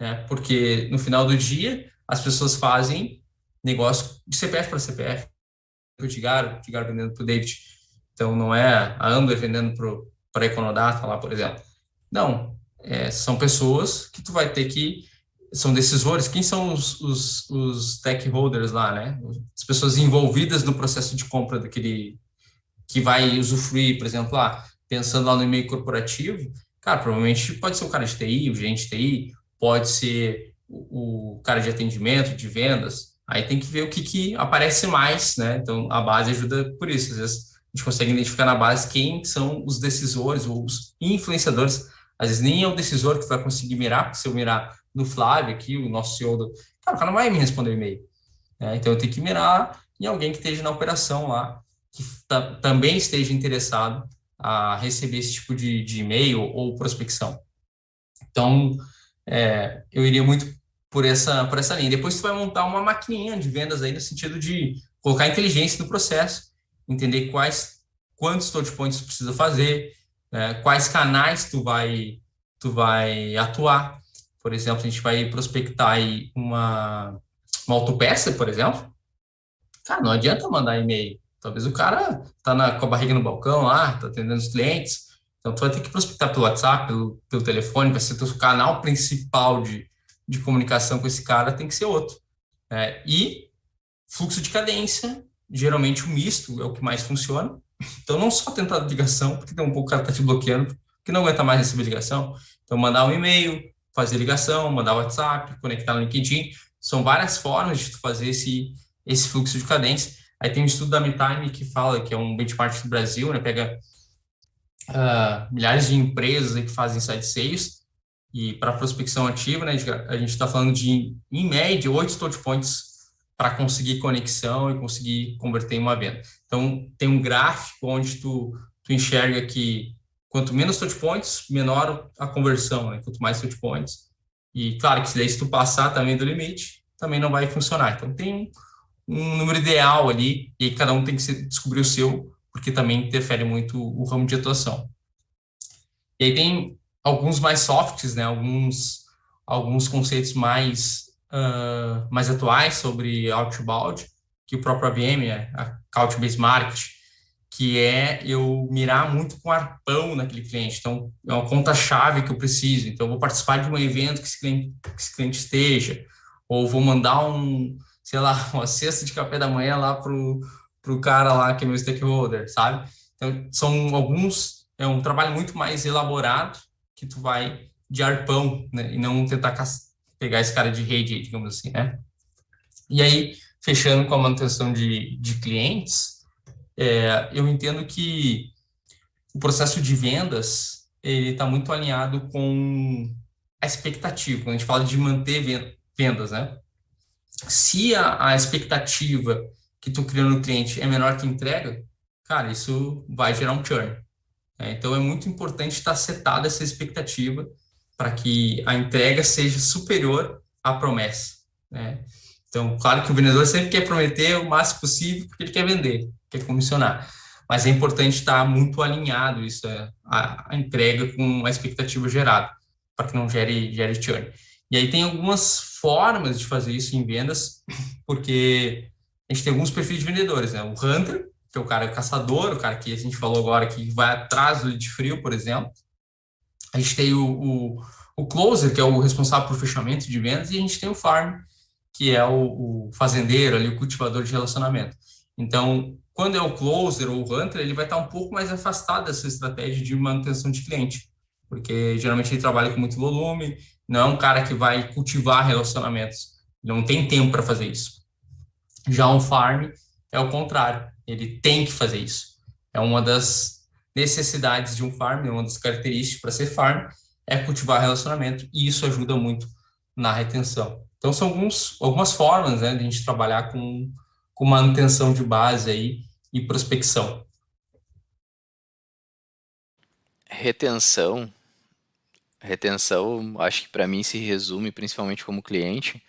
né? Porque no final do dia, as pessoas fazem negócio de CPF para CPF. O Edgar vendendo para o David. Então, não é a Amber vendendo para a Econodata lá, por exemplo. Não, são pessoas que tu vai ter que são decisores. Quem são os stakeholders lá, né? As pessoas envolvidas no processo de compra daquele que vai usufruir, por exemplo, pensando lá no e-mail corporativo, cara, provavelmente pode ser o cara de TI, o gerente de TI, pode ser o cara de atendimento, de vendas. Aí tem que ver o que aparece mais, né? Então a base ajuda por isso. Às vezes a gente consegue identificar na base quem são os decisores ou os influenciadores. Às vezes nem é o decisor que vai conseguir mirar, porque se eu mirar no Flávio aqui, o nosso CEO Cara, o cara não vai me responder o e-mail, né? Então eu tenho que mirar em alguém que esteja na operação lá, que também esteja interessado a receber esse tipo de e-mail ou prospecção. Então, eu iria muito por essa linha. Depois você vai montar uma maquininha de vendas aí no sentido de colocar inteligência no processo, entender quantos touch points tu precisa fazer, quais canais tu vai atuar. Por exemplo, a gente vai prospectar aí uma autopeça, por exemplo. Cara, não adianta mandar e-mail. Talvez o cara tá com a barriga no balcão lá, tá atendendo os clientes. Então, tu vai ter que prospectar pelo WhatsApp, pelo telefone, vai ser teu canal principal de comunicação com esse cara, tem que ser outro. E fluxo de cadência, geralmente o misto é o que mais funciona. Então, não só tentar ligação, porque tem um pouco o cara tá te bloqueando, que não aguenta mais receber ligação. Então, mandar um e-mail, fazer ligação, mandar WhatsApp, conectar no LinkedIn. São várias formas de tu fazer esse fluxo de cadência. Aí tem um estudo da MeTime que fala, que é um benchmark do Brasil, né? Pega milhares de empresas aí que fazem site sales e para prospecção ativa, né? A gente está falando de, em média, 8 touch points para conseguir conexão e conseguir converter em uma venda. Então, tem um gráfico onde tu enxerga que quanto menos touch points, menor a conversão, né? Quanto mais touch points. E, claro, que se tu passar também do limite, também não vai funcionar. Então, tem um número ideal ali, e aí cada um tem que descobrir o seu, porque também interfere muito o ramo de atuação. E aí tem alguns mais softs, né? Alguns conceitos mais atuais sobre outbound, que o próprio ABM, a Couch-Based Marketing, que é eu mirar muito com arpão naquele cliente. Então, é uma conta-chave que eu preciso. Então, eu vou participar de um evento que esse cliente esteja, ou vou mandar sei lá, uma cesta de café da manhã lá pro cara lá que é meu stakeholder, sabe? Então, é um trabalho muito mais elaborado que tu vai de arpão, né? E não tentar pegar esse cara de rede, digamos assim, né? E aí, fechando com a manutenção de clientes, eu entendo que o processo de vendas ele está muito alinhado com a expectativa. Quando a gente fala de manter vendas, né? Se a expectativa que tu criou no cliente é menor que a entrega, cara, isso vai gerar um churn. Então é muito importante estar setada essa expectativa para que a entrega seja superior à promessa, né? Então, claro que o vendedor sempre quer prometer o máximo possível porque ele quer vender, quer comissionar. Mas é importante estar muito alinhado isso, a entrega com a expectativa gerada, para que não gere churn. E aí tem algumas formas de fazer isso em vendas, porque a gente tem alguns perfis de vendedores, né? O Hunter, que é o cara caçador, o cara que a gente falou agora que vai atrás do lead frio, por exemplo. A gente tem o closer, que é o responsável por fechamento de vendas, e a gente tem o farm, que é o fazendeiro, ali, o cultivador de relacionamento. Então, quando é o closer ou o hunter, ele vai estar um pouco mais afastado dessa estratégia de manutenção de cliente, porque geralmente ele trabalha com muito volume, não é um cara que vai cultivar relacionamentos, não tem tempo para fazer isso. Já um farm é o contrário, ele tem que fazer isso. É uma das necessidades de um farm, uma das características para ser farm, é cultivar relacionamento, e isso ajuda muito na retenção. Então, são algumas formas, né, de a gente trabalhar com manutenção de base aí e prospecção. Retenção, retenção, acho que para mim se resume principalmente como cliente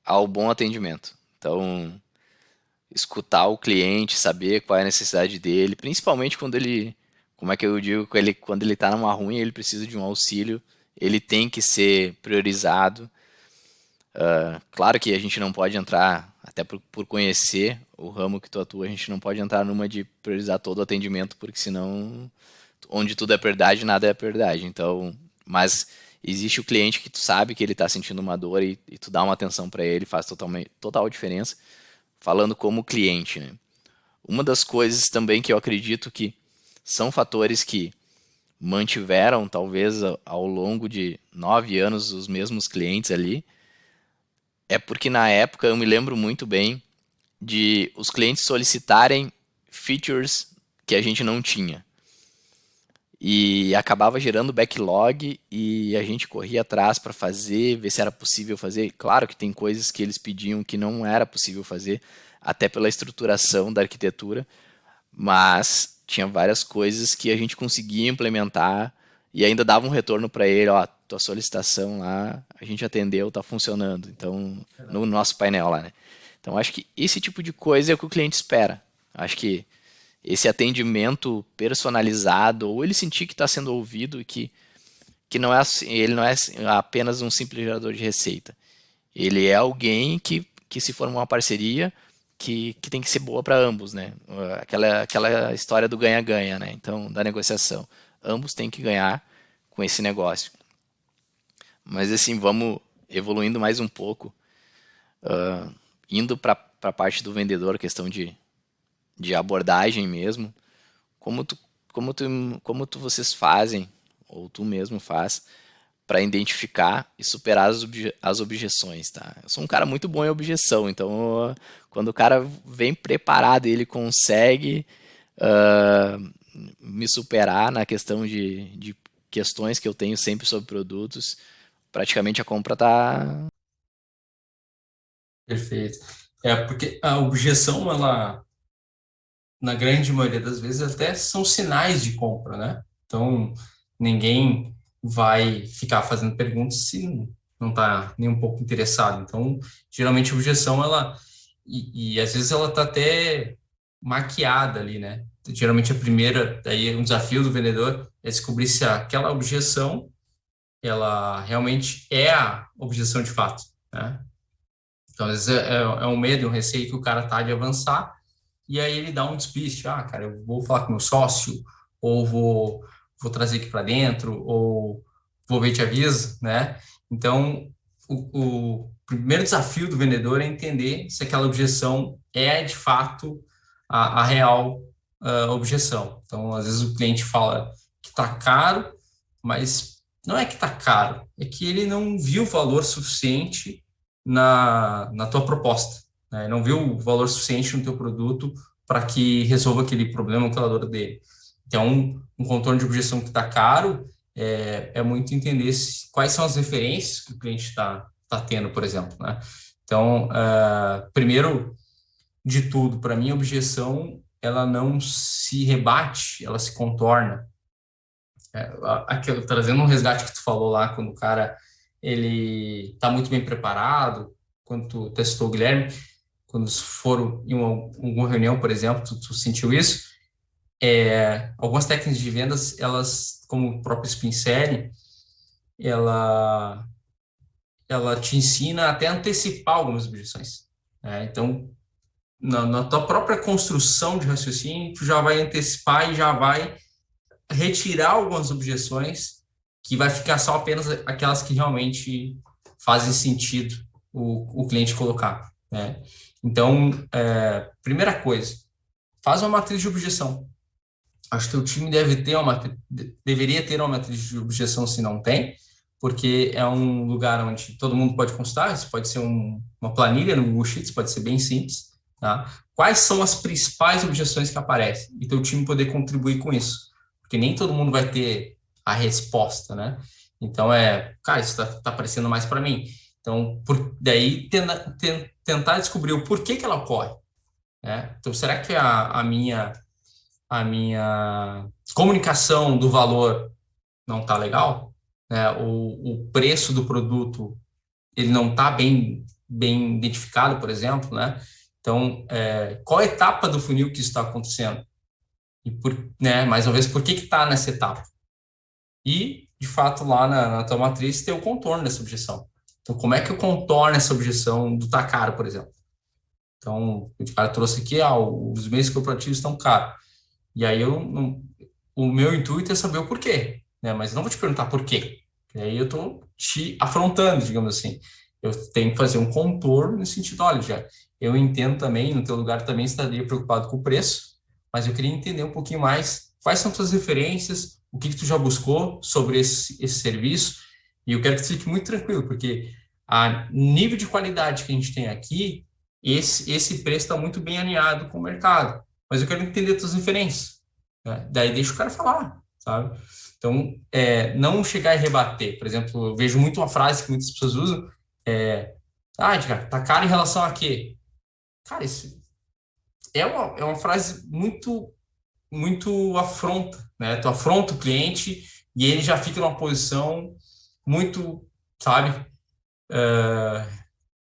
ao bom atendimento. Então, escutar o cliente, saber qual é a necessidade dele, principalmente quando ele, como é que eu digo, quando ele está numa ruim, ele precisa de um auxílio, ele tem que ser priorizado. Claro que a gente não pode entrar, até por conhecer o ramo que tu atua, a gente não pode entrar numa de priorizar todo o atendimento, porque senão, onde tudo é verdade, nada é verdade. Então, mas existe o cliente que tu sabe que ele está sentindo uma dor e tu dá uma atenção para ele, faz total diferença. Falando como cliente, né? Uma das coisas também que eu acredito que são fatores que mantiveram, talvez ao longo de 9 anos, os mesmos clientes ali, é porque na época eu me lembro muito bem de os clientes solicitarem features que a gente não tinha. E acabava gerando backlog e a gente corria atrás para fazer, ver se era possível fazer. Claro que tem coisas que eles pediam que não era possível fazer, até pela estruturação da arquitetura, mas tinha várias coisas que a gente conseguia implementar e ainda dava um retorno para ele, ó, tua solicitação lá, a gente atendeu, tá funcionando. Então, no nosso painel lá, né? Então, acho que esse tipo de coisa é o que o cliente espera. Acho que esse atendimento personalizado, ou ele sentir que está sendo ouvido e que não é, ele não é apenas um simples gerador de receita. Ele é alguém que se for uma parceria que tem que ser boa para ambos, né? Aquela história do ganha-ganha, né? Então, da negociação. Ambos têm que ganhar com esse negócio. Mas assim, vamos evoluindo mais um pouco, indo para a parte do vendedor, questão de abordagem mesmo. Como tu, como tu vocês fazem, ou tu mesmo faz, para identificar e superar as objeções, tá? Eu sou um cara muito bom em objeção, então quando o cara vem preparado e ele consegue ah, me superar na questão de questões que eu tenho sempre sobre produtos, praticamente a compra tá. Perfeito. Porque a objeção, ela, na grande maioria das vezes, até são sinais de compra, né? Então, ninguém vai ficar fazendo perguntas se não está nem um pouco interessado. Então, geralmente a objeção, ela... E às vezes ela está até maquiada ali, né? Geralmente a primeira, daí um desafio do vendedor é descobrir se aquela objeção, ela realmente é a objeção de fato, né? Então, às vezes é um medo, um receio que o cara tá de avançar, e aí ele dá um despiste. Ah, cara, eu vou falar com meu sócio, ou vou trazer aqui para dentro, ou vou ver e te aviso, né? Então, o primeiro desafio do vendedor é entender se aquela objeção é de fato a real objeção. Então, às vezes o cliente fala que está caro, mas não é que está caro, é que ele não viu valor suficiente na tua proposta, né? Não viu o valor suficiente no teu produto para que resolva aquele problema, aquela dor dele. Então, um contorno de objeção que está caro é muito entender quais são as referências que o cliente está tendo, por exemplo, né? Então, primeiro de tudo, para mim, a objeção ela não se rebate, ela se contorna. Trazendo um resgate que tu falou lá, quando o cara ele está muito bem preparado, quando tu testou o Guilherme, quando foram em alguma reunião, por exemplo, tu sentiu isso? Algumas técnicas de vendas, elas, como o próprio Spincelli, ela, ela te ensina até antecipar algumas objeções, né? Então, na tua própria construção de raciocínio, tu já vai antecipar e já vai retirar algumas objeções que vai ficar só apenas aquelas que realmente fazem sentido o cliente colocar, né? Então, primeira coisa, faz uma matriz de objeção. Acho que o time deveria ter uma matriz de objeção se não tem, porque é um lugar onde todo mundo pode consultar, isso pode ser uma planilha no Google Sheets, pode ser bem simples, tá? Quais são as principais objeções que aparecem? E teu time poder contribuir com isso, porque nem todo mundo vai ter a resposta, né? Então, cara, isso tá aparecendo mais para mim. Então, daí tentar descobrir o porquê que ela ocorre, né? Então, será que a minha comunicação do valor não está legal, né? O preço do produto ele não está bem identificado, por exemplo, né? Então, qual a etapa do funil que isso está acontecendo? E, mais uma vez, por que está nessa etapa? E, de fato, lá na tua matriz tem o contorno dessa objeção. Então, como é que eu contorno essa objeção do tá caro, por exemplo? Então, o cara trouxe aqui, os meios corporativos estão caros. E aí, o meu intuito é saber o porquê, né? Mas não vou te perguntar por quê. E aí eu estou te afrontando, digamos assim. Eu tenho que fazer um contorno no sentido, olha, já, eu entendo também, no teu lugar também estaria preocupado com o preço, mas eu queria entender um pouquinho mais quais são tuas referências, o que tu já buscou sobre esse serviço, e eu quero que tu fique muito tranquilo, porque a nível de qualidade que a gente tem aqui, esse preço está muito bem alinhado com o mercado, mas eu quero entender tuas referências, né? Daí deixa o cara falar, sabe? Então, não chegar e rebater. Por exemplo, eu vejo muito uma frase que muitas pessoas usam, Edgar, tá caro em relação a quê? Cara, isso é uma frase muito, muito afronta, né? Tu afronta o cliente e ele já fica numa posição muito, sabe,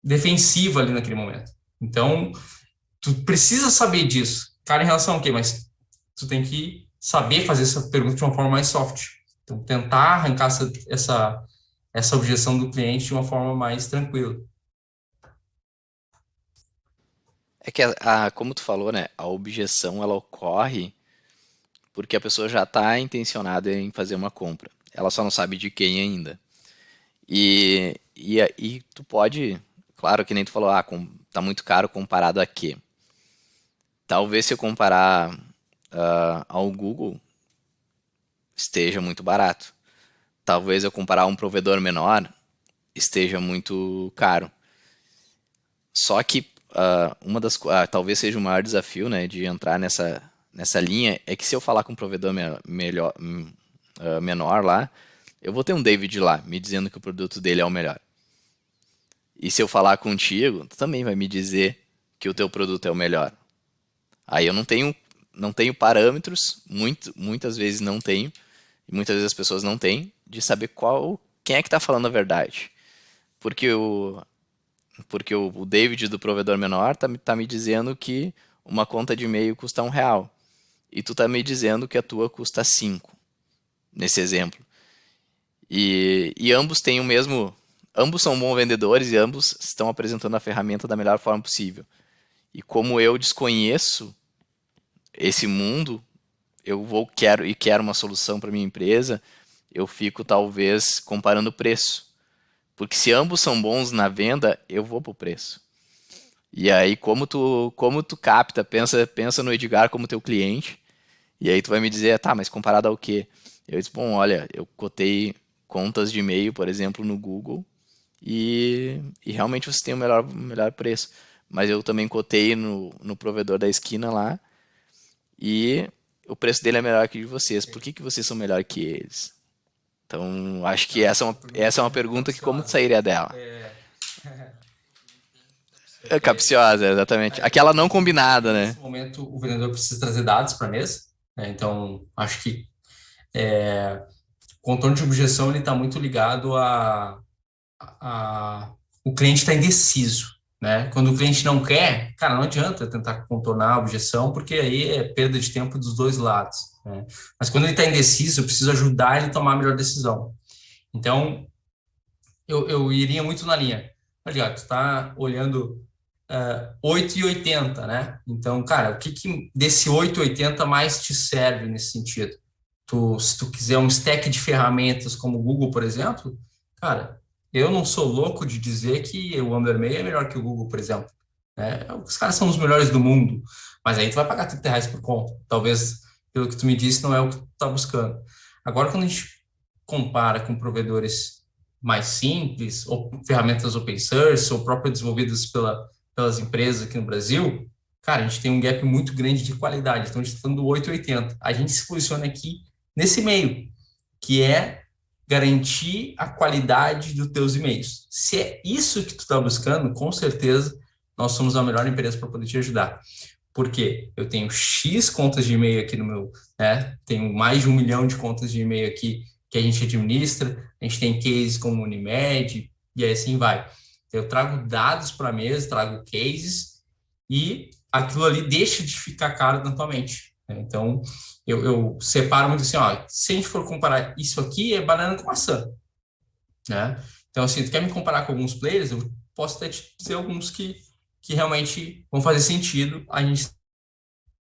defensiva ali naquele momento. Então, tu precisa saber disso. Cara, em relação ao quê? Mas tu tem que saber fazer essa pergunta de uma forma mais soft. Então, tentar arrancar essa objeção do cliente de uma forma mais tranquila. É que, como tu falou, né, a objeção ela ocorre porque a pessoa já está intencionada em fazer uma compra. Ela só não sabe de quem ainda. E tu pode, claro que nem tu falou, tá muito caro comparado a quê? Talvez se eu comparar ao Google, esteja muito barato. Talvez eu comparar a um provedor menor, esteja muito caro. Só que talvez seja o maior desafio, né, de entrar nessa linha, é que se eu falar com um provedor menor lá, eu vou ter um David lá me dizendo que o produto dele é o melhor. E se eu falar contigo, tu também vai me dizer que o teu produto é o melhor. Aí eu não tenho parâmetros, muitas vezes não tenho, e muitas vezes as pessoas não têm, de saber quem é que está falando a verdade. Porque o David do provedor menor tá me dizendo que uma conta de e-mail custa R$ 1. E tu tá me dizendo que a tua custa 5, nesse exemplo. E ambos têm o mesmo. Ambos são bons vendedores e ambos estão apresentando a ferramenta da melhor forma possível. E como eu desconheço esse mundo, quero uma solução para minha empresa, eu fico talvez comparando o preço. Porque se ambos são bons na venda, eu vou pro preço. E aí, como tu capta, pensa no Edgar como teu cliente, e aí tu vai me dizer, tá, mas comparado ao quê? Eu disse, bom, olha, eu cotei contas de e-mail, por exemplo, no Google, e realmente você tem o melhor preço. Mas eu também cotei no provedor da esquina lá, e o preço dele é melhor que o de vocês. Por que vocês são melhor que eles? Então, acho que essa é uma pergunta que como tu sairia dela? É capciosa, exatamente. Aquela não combinada, né? Nesse momento, o vendedor precisa trazer dados para a mesa, né? Então, acho que o contorno de objeção ele está muito ligado o cliente está indeciso, né? Quando o cliente não quer, cara, não adianta tentar contornar a objeção, porque aí é perda de tempo dos dois lados, né? Mas quando ele está indeciso, eu preciso ajudar ele a tomar a melhor decisão. Então, eu iria muito na linha. Olha, tu está olhando 8,80, né? Então, cara, o que desse 8,80 mais te serve nesse sentido? Se tu quiser um stack de ferramentas como o Google, por exemplo, cara, eu não sou louco de dizer que o Undermay é melhor que o Google, por exemplo, né? Os caras são os melhores do mundo, mas aí tu vai pagar R$ 30 por conta. Talvez, pelo que tu me disse, não é o que tu tá buscando. Agora, quando a gente compara com provedores mais simples, ou ferramentas open source, ou próprias desenvolvidas pelas empresas aqui no Brasil, cara, a gente tem um gap muito grande de qualidade. Então, a gente está falando do 880. A gente se posiciona aqui nesse meio, que é garantir a qualidade dos teus e-mails. Se é isso que tu está buscando, com certeza nós somos a melhor empresa para poder te ajudar. Porque eu tenho X contas de e-mail aqui no meu, né? Tenho mais de 1 milhão de contas de e-mail aqui que a gente administra, a gente tem cases como Unimed, e aí assim vai. Eu trago dados para a mesa, trago cases, e aquilo ali deixa de ficar caro na tua mente, né? Então, eu separo muito assim, ó, se a gente for comparar isso aqui, é banana com maçã, né? Então, assim, tu quer me comparar com alguns players, eu posso até te dizer alguns que realmente vão fazer sentido a gente,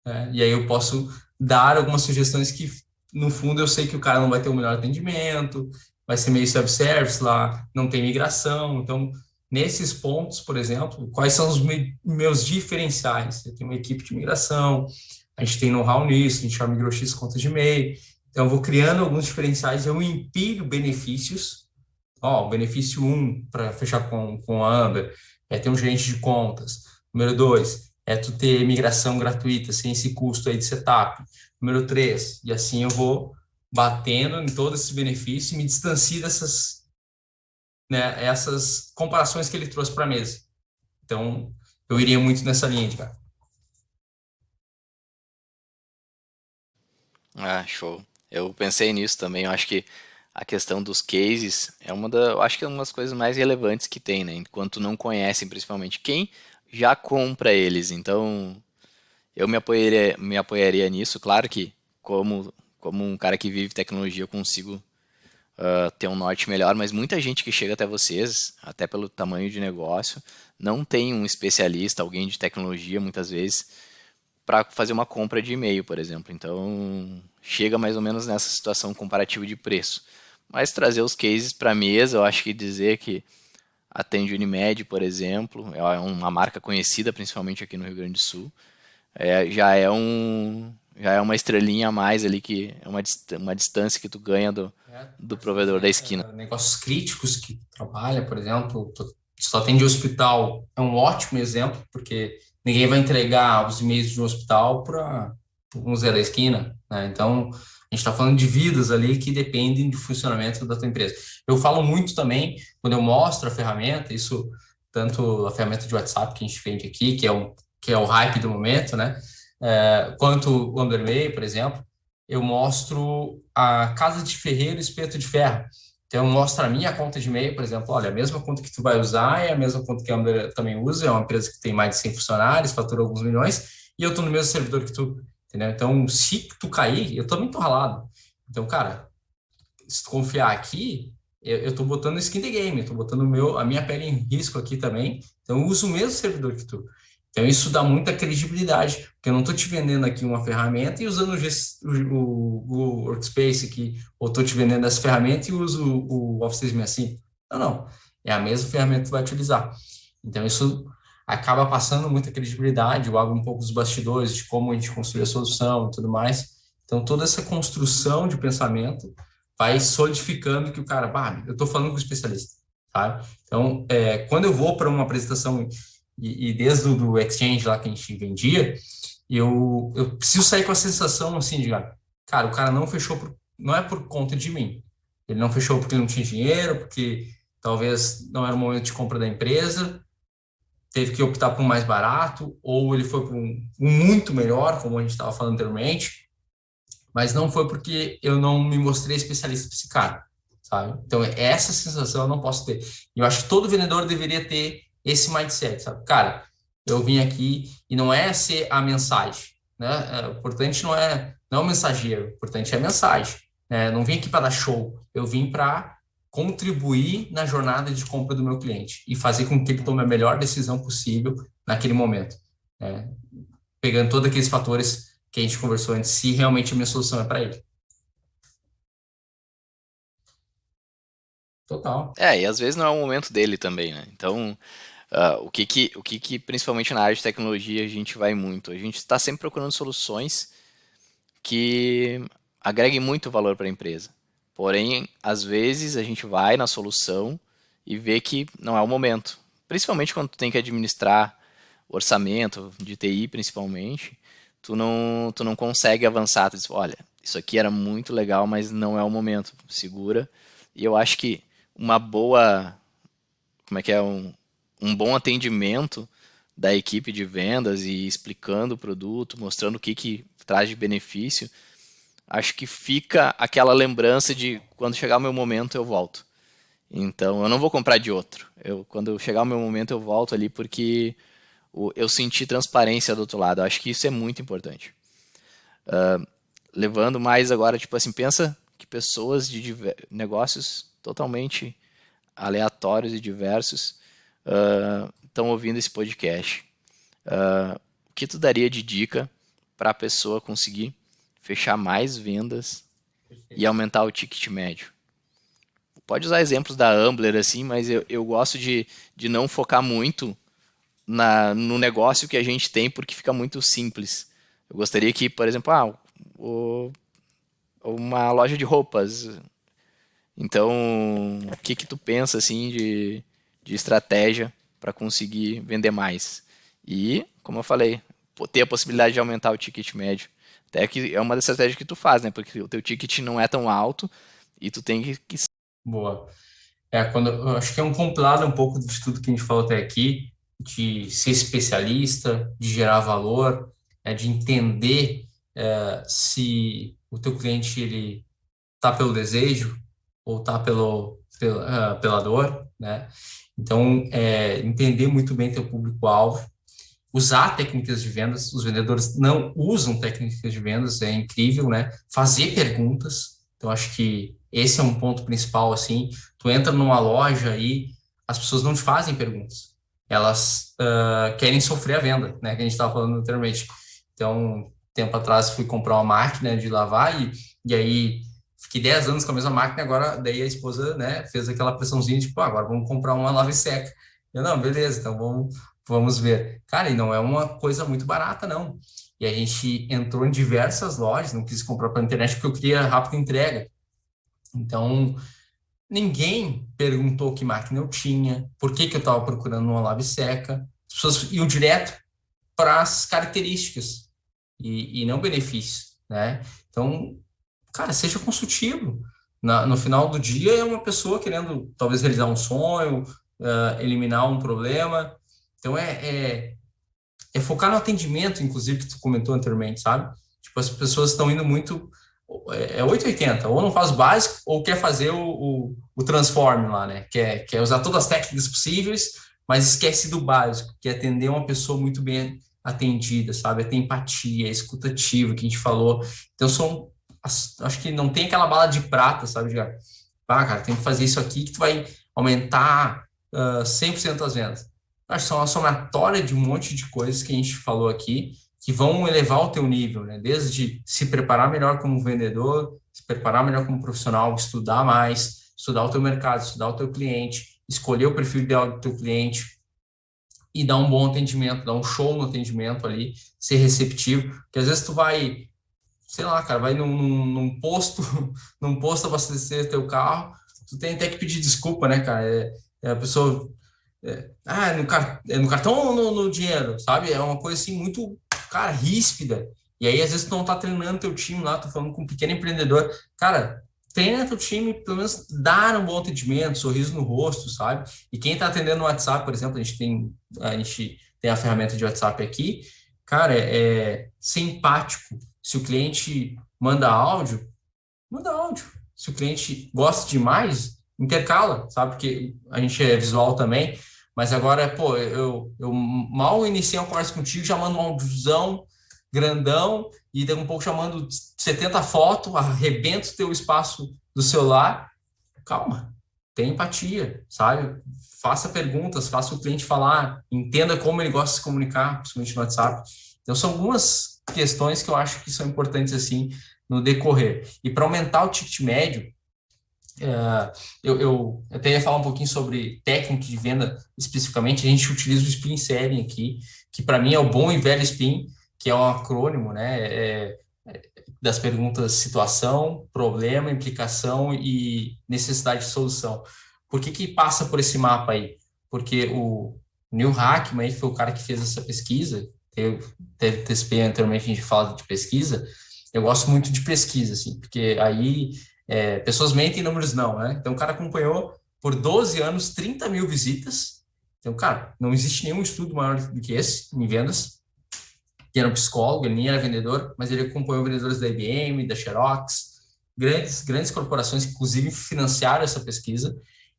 né? E aí eu posso dar algumas sugestões que, no fundo, eu sei que o cara não vai ter o melhor atendimento, vai ser meio self-service lá, não tem migração. Então, nesses pontos, por exemplo, quais são os meus diferenciais? Eu tenho uma equipe de migração, a gente tem know-how nisso, a gente já migrou X contas de e-mail. Então, eu vou criando alguns diferenciais, eu empilho benefícios. Ó, o benefício um para fechar com a Amber é ter um gerente de contas. Número 2 é tu ter migração gratuita, sem esse custo aí de setup. Número 3 e assim eu vou batendo em todos esses benefícios e me distancio dessas, né, essas comparações que ele trouxe para a mesa. Então, eu iria muito nessa linha, cara. Ah, show. Eu pensei nisso também. Eu acho que a questão dos cases é eu acho que é uma das coisas mais relevantes que tem, né? Enquanto não conhecem, principalmente quem já compra eles. Então, eu me apoiaria nisso. Claro que, como um cara que vive tecnologia, eu consigo ter um norte melhor, mas muita gente que chega até vocês, até pelo tamanho de negócio, não tem um especialista, alguém de tecnologia, muitas vezes, para fazer uma compra de e-mail, por exemplo. Então, chega mais ou menos nessa situação comparativa de preço. Mas trazer os cases para a mesa, eu acho que dizer que atende Unimed, por exemplo, é uma marca conhecida, principalmente aqui no Rio Grande do Sul, já é uma estrelinha a mais ali, que é uma distância que tu ganha do Pode provedor da trazer esquina. negócios críticos que trabalha, por exemplo, só atende hospital, é um ótimo exemplo, porque ninguém vai entregar os e-mails de um hospital para um Zé da esquina, né? Então, a gente está falando de vidas ali que dependem do funcionamento da tua empresa. Eu falo muito também, quando eu mostro a ferramenta, isso, tanto a ferramenta de WhatsApp que a gente vende aqui, que é o hype do momento, né? Quanto o Underway, por exemplo, eu mostro a casa de ferreiro e espeto de ferro. Então, eu mostro a minha conta de e-mail, por exemplo, olha, a mesma conta que tu vai usar é a mesma conta que a Amber também usa, é uma empresa que tem mais de 100 funcionários, fatura alguns milhões, e eu estou no mesmo servidor que tu, entendeu? Então, se tu cair, eu também tô ralado. Então, cara, se tu confiar aqui, eu tô botando skin the game, eu tô botando a minha pele em risco aqui também, então eu uso o mesmo servidor que tu. Então isso dá muita credibilidade, porque eu não estou te vendendo aqui uma ferramenta e usando o Workspace aqui, ou estou te vendendo essa ferramenta e uso o Office 365. Não, não. É a mesma ferramenta que tu vai utilizar. Então isso acaba passando muita credibilidade, eu abro um pouco os bastidores de como a gente construiu a solução e tudo mais. Então toda essa construção de pensamento vai solidificando que o cara, bah, eu estou falando com o especialista, tá? Então, quando eu vou para uma apresentação e desde o do Exchange lá que a gente vendia, eu preciso sair com a sensação assim de, cara, o cara não fechou, não é por conta de mim. Ele não fechou porque ele não tinha dinheiro, porque talvez não era o momento de compra da empresa, teve que optar por um mais barato, ou ele foi por um muito melhor, como a gente estava falando anteriormente, mas não foi porque eu não me mostrei especialista para esse cara, sabe? Então, essa sensação eu não posso ter. E eu acho que todo vendedor deveria ter esse mindset, sabe? Cara, eu vim aqui e não é ser a mensagem, né? O importante não é o mensageiro, o importante é a mensagem, né? Não vim aqui para dar show, eu vim para contribuir na jornada de compra do meu cliente e fazer com que ele tome a melhor decisão possível naquele momento, né? Pegando todos aqueles fatores que a gente conversou antes, se realmente a minha solução é para ele. Total. E às vezes não é o momento dele também, né? Então, o que principalmente na área de tecnologia, a gente vai muito? A gente está sempre procurando soluções que agreguem muito valor para a empresa. Porém, às vezes a gente vai na solução e vê que não é o momento. Principalmente quando tu tem que administrar orçamento de TI, principalmente, tu não consegue avançar. Tu diz, olha, isso aqui era muito legal, mas não é o momento. Segura. E eu acho que uma boa, como é que é, um bom atendimento da equipe de vendas e explicando o produto, mostrando o que traz de benefício, acho que fica aquela lembrança de quando chegar o meu momento eu volto. Então eu não vou comprar de outro. Quando chegar o meu momento eu volto ali porque eu sentir transparência do outro lado. Eu acho que isso é muito importante. Levando mais agora, tipo assim, pensa que pessoas de negócios totalmente aleatórios e diversos estão ouvindo esse podcast. O que tu daria de dica para a pessoa conseguir fechar mais vendas e aumentar o ticket médio? Pode usar exemplos da Ambler, assim, mas eu gosto de não focar muito no negócio que a gente tem, porque fica muito simples. Eu gostaria que, por exemplo, uma loja de roupas. Então, o que tu pensa assim de estratégia para conseguir vender mais? E, como eu falei, ter a possibilidade de aumentar o ticket médio. Até que é uma das estratégias que tu faz, né? Porque o teu ticket não é tão alto e tu tem que... Boa. Eu acho que é um compilado um pouco de tudo que a gente falou até aqui, de ser especialista, de gerar valor, de entender se o teu cliente ele tá pelo desejo ou tá pela dor, né? Então, entender muito bem teu público-alvo, usar técnicas de vendas. Os vendedores não usam técnicas de vendas, é incrível, né? Fazer perguntas. Então, acho que esse é um ponto principal, assim. Tu entra numa loja e as pessoas não te fazem perguntas. Elas querem sofrer a venda, né? Que a gente estava falando anteriormente. Então, tempo atrás, fui comprar uma máquina de lavar e aí fiquei 10 anos com a mesma máquina, agora daí a esposa, né, fez aquela pressãozinha, tipo, agora vamos comprar uma lava e seca. Eu, não, beleza, então vamos ver. Cara, e não é uma coisa muito barata, não. E a gente entrou em diversas lojas, não quis comprar pela internet porque eu queria rápida entrega. Então, ninguém perguntou que máquina eu tinha, por que eu estava procurando uma lave seca. As pessoas iam direto para as características e não benefícios, né? Então, cara, seja consultivo. No final do dia é uma pessoa querendo talvez realizar um sonho, eliminar um problema. Então é focar no atendimento, inclusive, que tu comentou anteriormente, sabe? Tipo, as pessoas estão indo muito. É 880, ou não faz o básico, ou quer fazer o transform lá, né? Quer usar todas as técnicas possíveis, mas esquece do básico, que é atender uma pessoa muito bem atendida, sabe? É ter empatia, é escutativa, que a gente falou. Então, acho que não tem aquela bala de prata, sabe, cara? Ah, cara, tem que fazer isso aqui que tu vai aumentar 100% as vendas. Acho que são uma somatória de um monte de coisas que a gente falou aqui que vão elevar o teu nível, né? Desde se preparar melhor como vendedor, se preparar melhor como profissional, estudar mais, estudar o teu mercado, estudar o teu cliente, escolher o perfil ideal do teu cliente e dar um bom atendimento, dar um show no atendimento ali, ser receptivo, porque às vezes tu vai, sei lá, cara, vai num posto, num posto abastecer teu carro, tu tem até que pedir desculpa, né, cara? A pessoa no cartão ou no dinheiro, sabe? É uma coisa assim muito, cara, ríspida. E aí, às vezes, tu não tá treinando teu time lá, tô falando com um pequeno empreendedor. Cara, treina teu time, pelo menos dar um bom atendimento, sorriso no rosto, sabe? E quem tá atendendo no WhatsApp, por exemplo, a gente tem a ferramenta de WhatsApp aqui, cara, ser empático. Se o cliente manda áudio. Se o cliente gosta demais, intercala, sabe? Porque a gente é visual também. Mas agora, pô, eu mal iniciei uma conversa contigo, já mando um áudiozão grandão e daqui a um pouco já mando 70 fotos, arrebento o teu espaço do celular. Calma, tenha empatia, sabe? Faça perguntas, faça o cliente falar, entenda como ele gosta de se comunicar, principalmente no WhatsApp. Então, são algumas questões que eu acho que são importantes, assim, no decorrer. E para aumentar o ticket médio, eu até ia falar um pouquinho sobre técnica de venda especificamente. A gente utiliza o SPIN Selling aqui, que para mim é o bom e velho SPIN, que é um acrônimo, né? Das perguntas situação, problema, implicação e necessidade de solução. Por que passa por esse mapa aí? Porque o Neil Hackman, que foi o cara que fez essa pesquisa, teve TSP anteriormente, a gente fala de pesquisa, eu gosto muito de pesquisa, assim, porque aí pessoas mentem, números não, né? Então, o cara acompanhou por 12 anos 30 mil visitas. Então, cara, não existe nenhum estudo maior do que esse em vendas. Que era um psicólogo, ele nem era vendedor, mas ele acompanhou vendedores da IBM, da Xerox, grandes corporações que, inclusive, financiaram essa pesquisa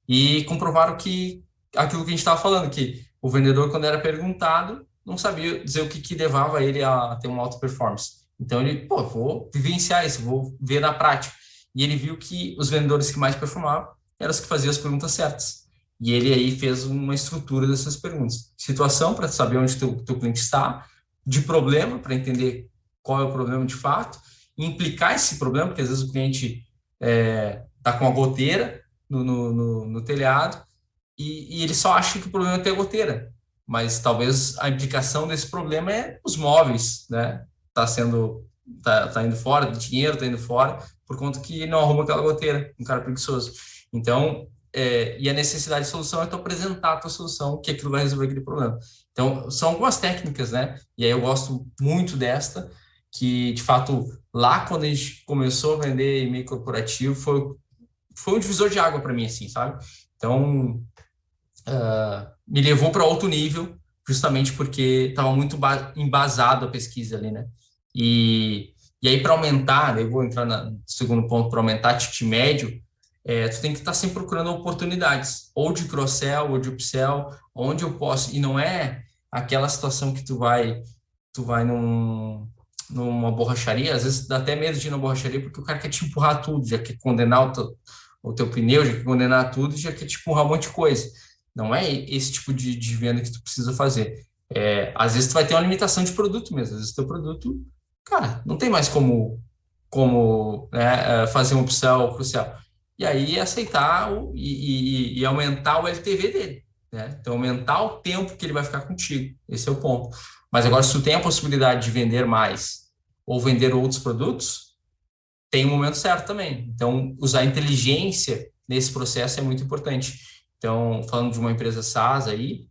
e comprovaram que aquilo que a gente estava falando, que o vendedor, quando era perguntado, não sabia dizer o que levava ele a ter uma alta performance. Então ele, pô, vou vivenciar isso, vou ver na prática. E ele viu que os vendedores que mais performavam eram os que faziam as perguntas certas. E ele aí fez uma estrutura dessas perguntas. Situação, para saber onde teu cliente está, de problema, para entender qual é o problema de fato, e implicar esse problema, porque às vezes o cliente está com a goteira no telhado, e ele só acha que o problema é ter goteira. Mas talvez a implicação desse problema é os móveis, né? Tá indo fora, o dinheiro tá indo fora, por conta que ele não arruma aquela goteira, um cara preguiçoso. Então, e a necessidade de solução é tu apresentar a tua solução, que aquilo vai resolver aquele problema. Então, são algumas técnicas, né? E aí eu gosto muito desta, que, de fato, lá quando a gente começou a vender e-mail corporativo, foi um divisor de água para mim, assim, sabe? Então, me levou para outro nível, justamente porque estava muito embasado a pesquisa ali, né? E aí, para aumentar, eu vou entrar no segundo ponto, para aumentar ticket médio, tu tem que estar sempre procurando oportunidades, ou de cross-sell, ou de upsell, onde eu posso, e não é aquela situação que tu vai numa borracharia, às vezes dá até medo de ir na borracharia, porque o cara quer te empurrar tudo, já quer condenar o teu pneu, já quer condenar tudo, já quer te empurrar um monte de coisa. Não é esse tipo de venda que tu precisa fazer. Às vezes tu vai ter uma limitação de produto mesmo, às vezes teu produto, cara, não tem mais como né, fazer um upsell crucial. E aí aceitar e aumentar o LTV dele, né? Então aumentar o tempo que ele vai ficar contigo, esse é o ponto. Mas agora, se tu tem a possibilidade de vender mais ou vender outros produtos, tem um momento certo também. Então, usar inteligência nesse processo é muito importante. Então, falando de uma empresa SaaS aí,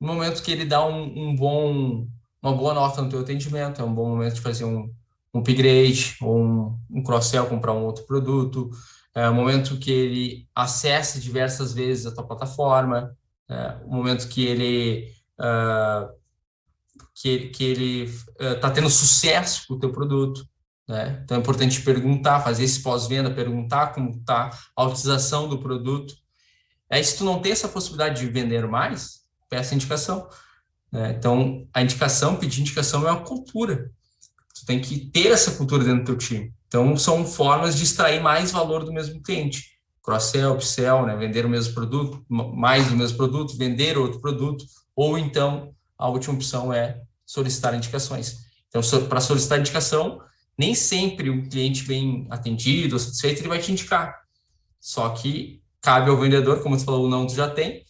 no momento que ele dá uma boa nota no teu atendimento, é um bom momento de fazer um upgrade ou um cross-sell, comprar um outro produto, é o momento que ele acesse diversas vezes a tua plataforma, o momento que ele está tendo sucesso com o teu produto, né? Então é importante perguntar, fazer esse pós-venda, perguntar como está a utilização do produto. Aí, se tu não tem essa possibilidade de vender mais, peça indicação, né? Então, pedir indicação é uma cultura. Tu tem que ter essa cultura dentro do teu time. Então, são formas de extrair mais valor do mesmo cliente. Cross-sell, upsell, né? Vender o mesmo produto, mais do mesmo produto, vender outro produto, ou então, a última opção é solicitar indicações. Então, para solicitar indicação, nem sempre o cliente bem atendido ou satisfeito, ele vai te indicar. Só que cabe ao vendedor, como você falou, o não tu já tem,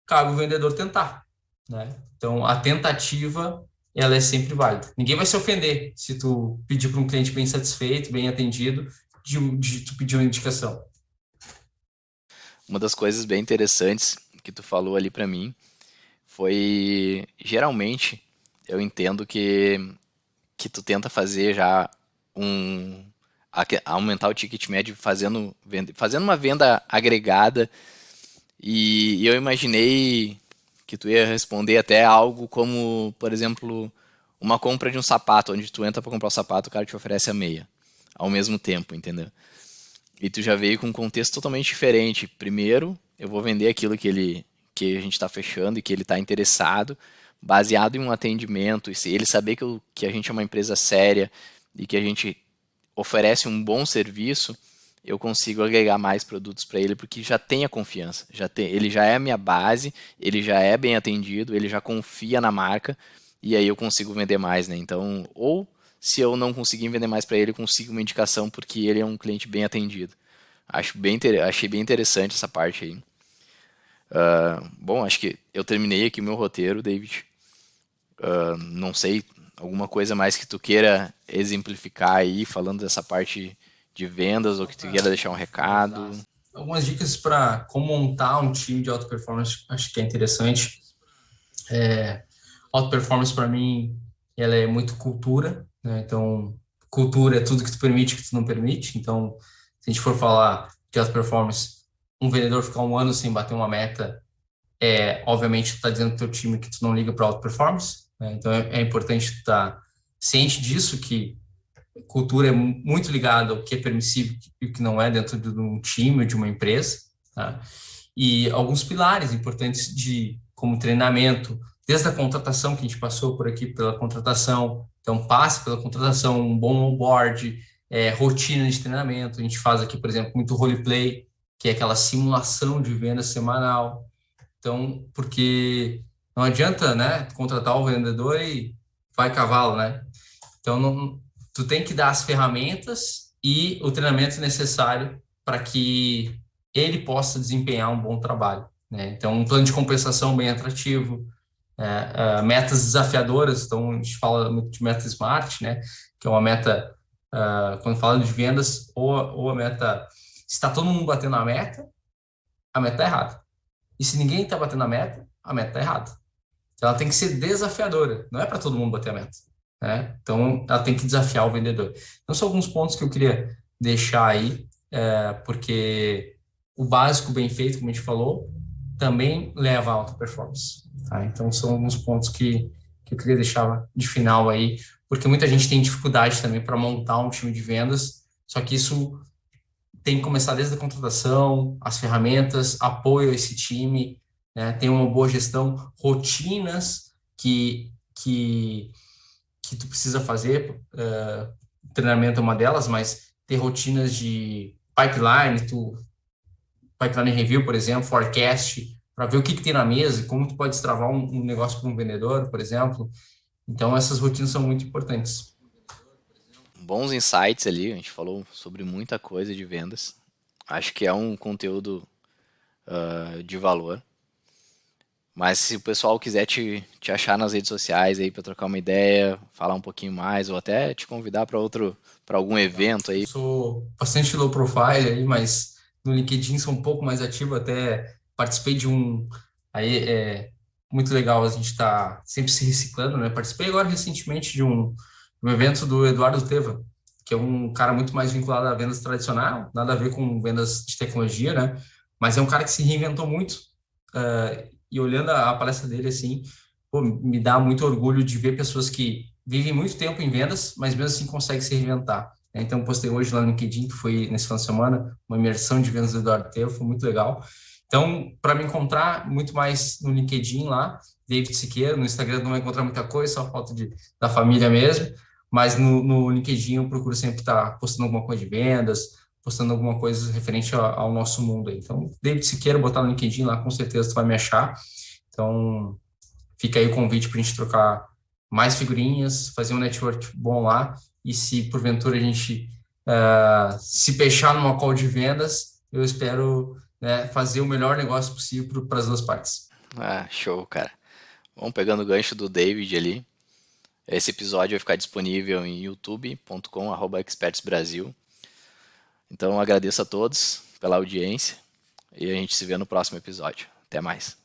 cabe ao vendedor tentar, né? Então, a tentativa, ela é sempre válida. Ninguém vai se ofender se tu pedir para um cliente bem satisfeito, bem atendido, de tu pedir uma indicação. Uma das coisas bem interessantes que tu falou ali para mim foi, geralmente, eu entendo que tu tenta fazer já aumentar o ticket médio fazendo uma venda agregada, e eu imaginei que tu ia responder até algo como, por exemplo, uma compra de um sapato, onde tu entra para comprar o sapato, o cara te oferece a meia ao mesmo tempo, entendeu? E tu já veio com um contexto totalmente diferente. Primeiro, eu vou vender aquilo que a gente está fechando e que ele está interessado, baseado em um atendimento, e se ele saber que a gente é uma empresa séria e que a gente oferece um bom serviço, eu consigo agregar mais produtos para ele, porque já tem a confiança, ele já é a minha base, ele já é bem atendido, ele já confia na marca, e aí eu consigo vender mais, né? Então, ou se eu não conseguir vender mais para ele, eu consigo uma indicação porque ele é um cliente bem atendido. Achei bem interessante essa parte aí. Bom, acho que eu terminei aqui o meu roteiro, David. Não sei, alguma coisa mais que tu queira exemplificar aí, falando dessa parte de vendas, ou que tu queira deixar um recado? Algumas dicas para como montar um time de alta performance, acho que é interessante. Alta performance, para mim, ela é muito cultura, né? Então, cultura é tudo que tu permite, que tu não permite. Então, se a gente for falar de alta performance, um vendedor ficar um ano sem bater uma meta, obviamente, tu está dizendo pro teu time que tu não liga para alta performance, né? Então, é importante tu estar ciente disso, que cultura é muito ligada ao que é permissível e o que não é dentro de um time ou de uma empresa, tá? E alguns pilares importantes de como treinamento, desde a contratação que a gente passou por aqui, pela contratação, então passe pela contratação, um bom onboard, rotina de treinamento. A gente faz aqui, por exemplo, muito roleplay, que é aquela simulação de venda semanal. Então, porque não adianta, né, contratar o vendedor e vai cavalo, né? Então, tu tem que dar as ferramentas e o treinamento necessário para que ele possa desempenhar um bom trabalho, né? Então, um plano de compensação bem atrativo, metas desafiadoras. Então, a gente fala muito de meta SMART, né? Que é uma meta, quando fala de vendas, ou a meta, se está todo mundo batendo a meta está errada. E se ninguém está batendo a meta está errada. Então, ela tem que ser desafiadora. Não é para todo mundo bater a meta, né? Então, ela tem que desafiar o vendedor. Então, são alguns pontos que eu queria deixar aí, porque o básico bem feito, como a gente falou, também leva a alta performance. Tá? Então, são alguns pontos que eu queria deixar de final aí, porque muita gente tem dificuldade também para montar um time de vendas, só que isso tem que começar desde a contratação, as ferramentas, apoio a esse time, né? Tem uma boa gestão, rotinas que tu precisa fazer, treinamento é uma delas, mas ter rotinas de pipeline review, por exemplo, forecast, para ver o que tem na mesa, como tu pode destravar um negócio para um vendedor, por exemplo. Então, essas rotinas são muito importantes. Bons insights ali, a gente falou sobre muita coisa de vendas. Acho que é um conteúdo de valor. Mas se o pessoal quiser te achar nas redes sociais aí para trocar uma ideia, falar um pouquinho mais, ou até te convidar para algum evento aí. Eu sou bastante low profile aí, mas no LinkedIn sou um pouco mais ativo, até participei de um. Aí é muito legal a gente estar sempre se reciclando, né? Participei agora recentemente de um evento do Eduardo Teva, que é um cara muito mais vinculado a vendas tradicional, nada a ver com vendas de tecnologia, né? Mas é um cara que se reinventou muito. E olhando a palestra dele, assim, pô, me dá muito orgulho de ver pessoas que vivem muito tempo em vendas, mas mesmo assim conseguem se reinventar. Então, postei hoje lá no LinkedIn, que foi nesse final de semana, uma imersão de vendas do Eduardo Teva, foi muito legal. Então, para me encontrar muito mais no LinkedIn lá, David Siqueira, no Instagram não vai encontrar muita coisa, só foto da família mesmo, mas no LinkedIn eu procuro sempre estar postando alguma coisa de vendas, postando alguma coisa referente ao nosso mundo aí. Então, David Siqueira, botar no LinkedIn lá, com certeza tu vai me achar. Então, fica aí o convite para a gente trocar mais figurinhas, fazer um network bom lá, e se porventura a gente se fechar numa call de vendas, eu espero, né, fazer o melhor negócio possível para as duas partes. Ah, show, cara. Vamos pegando o gancho do David ali. Esse episódio vai ficar disponível em youtube.com/expertsbrasil. Então agradeço a todos pela audiência e a gente se vê no próximo episódio. Até mais.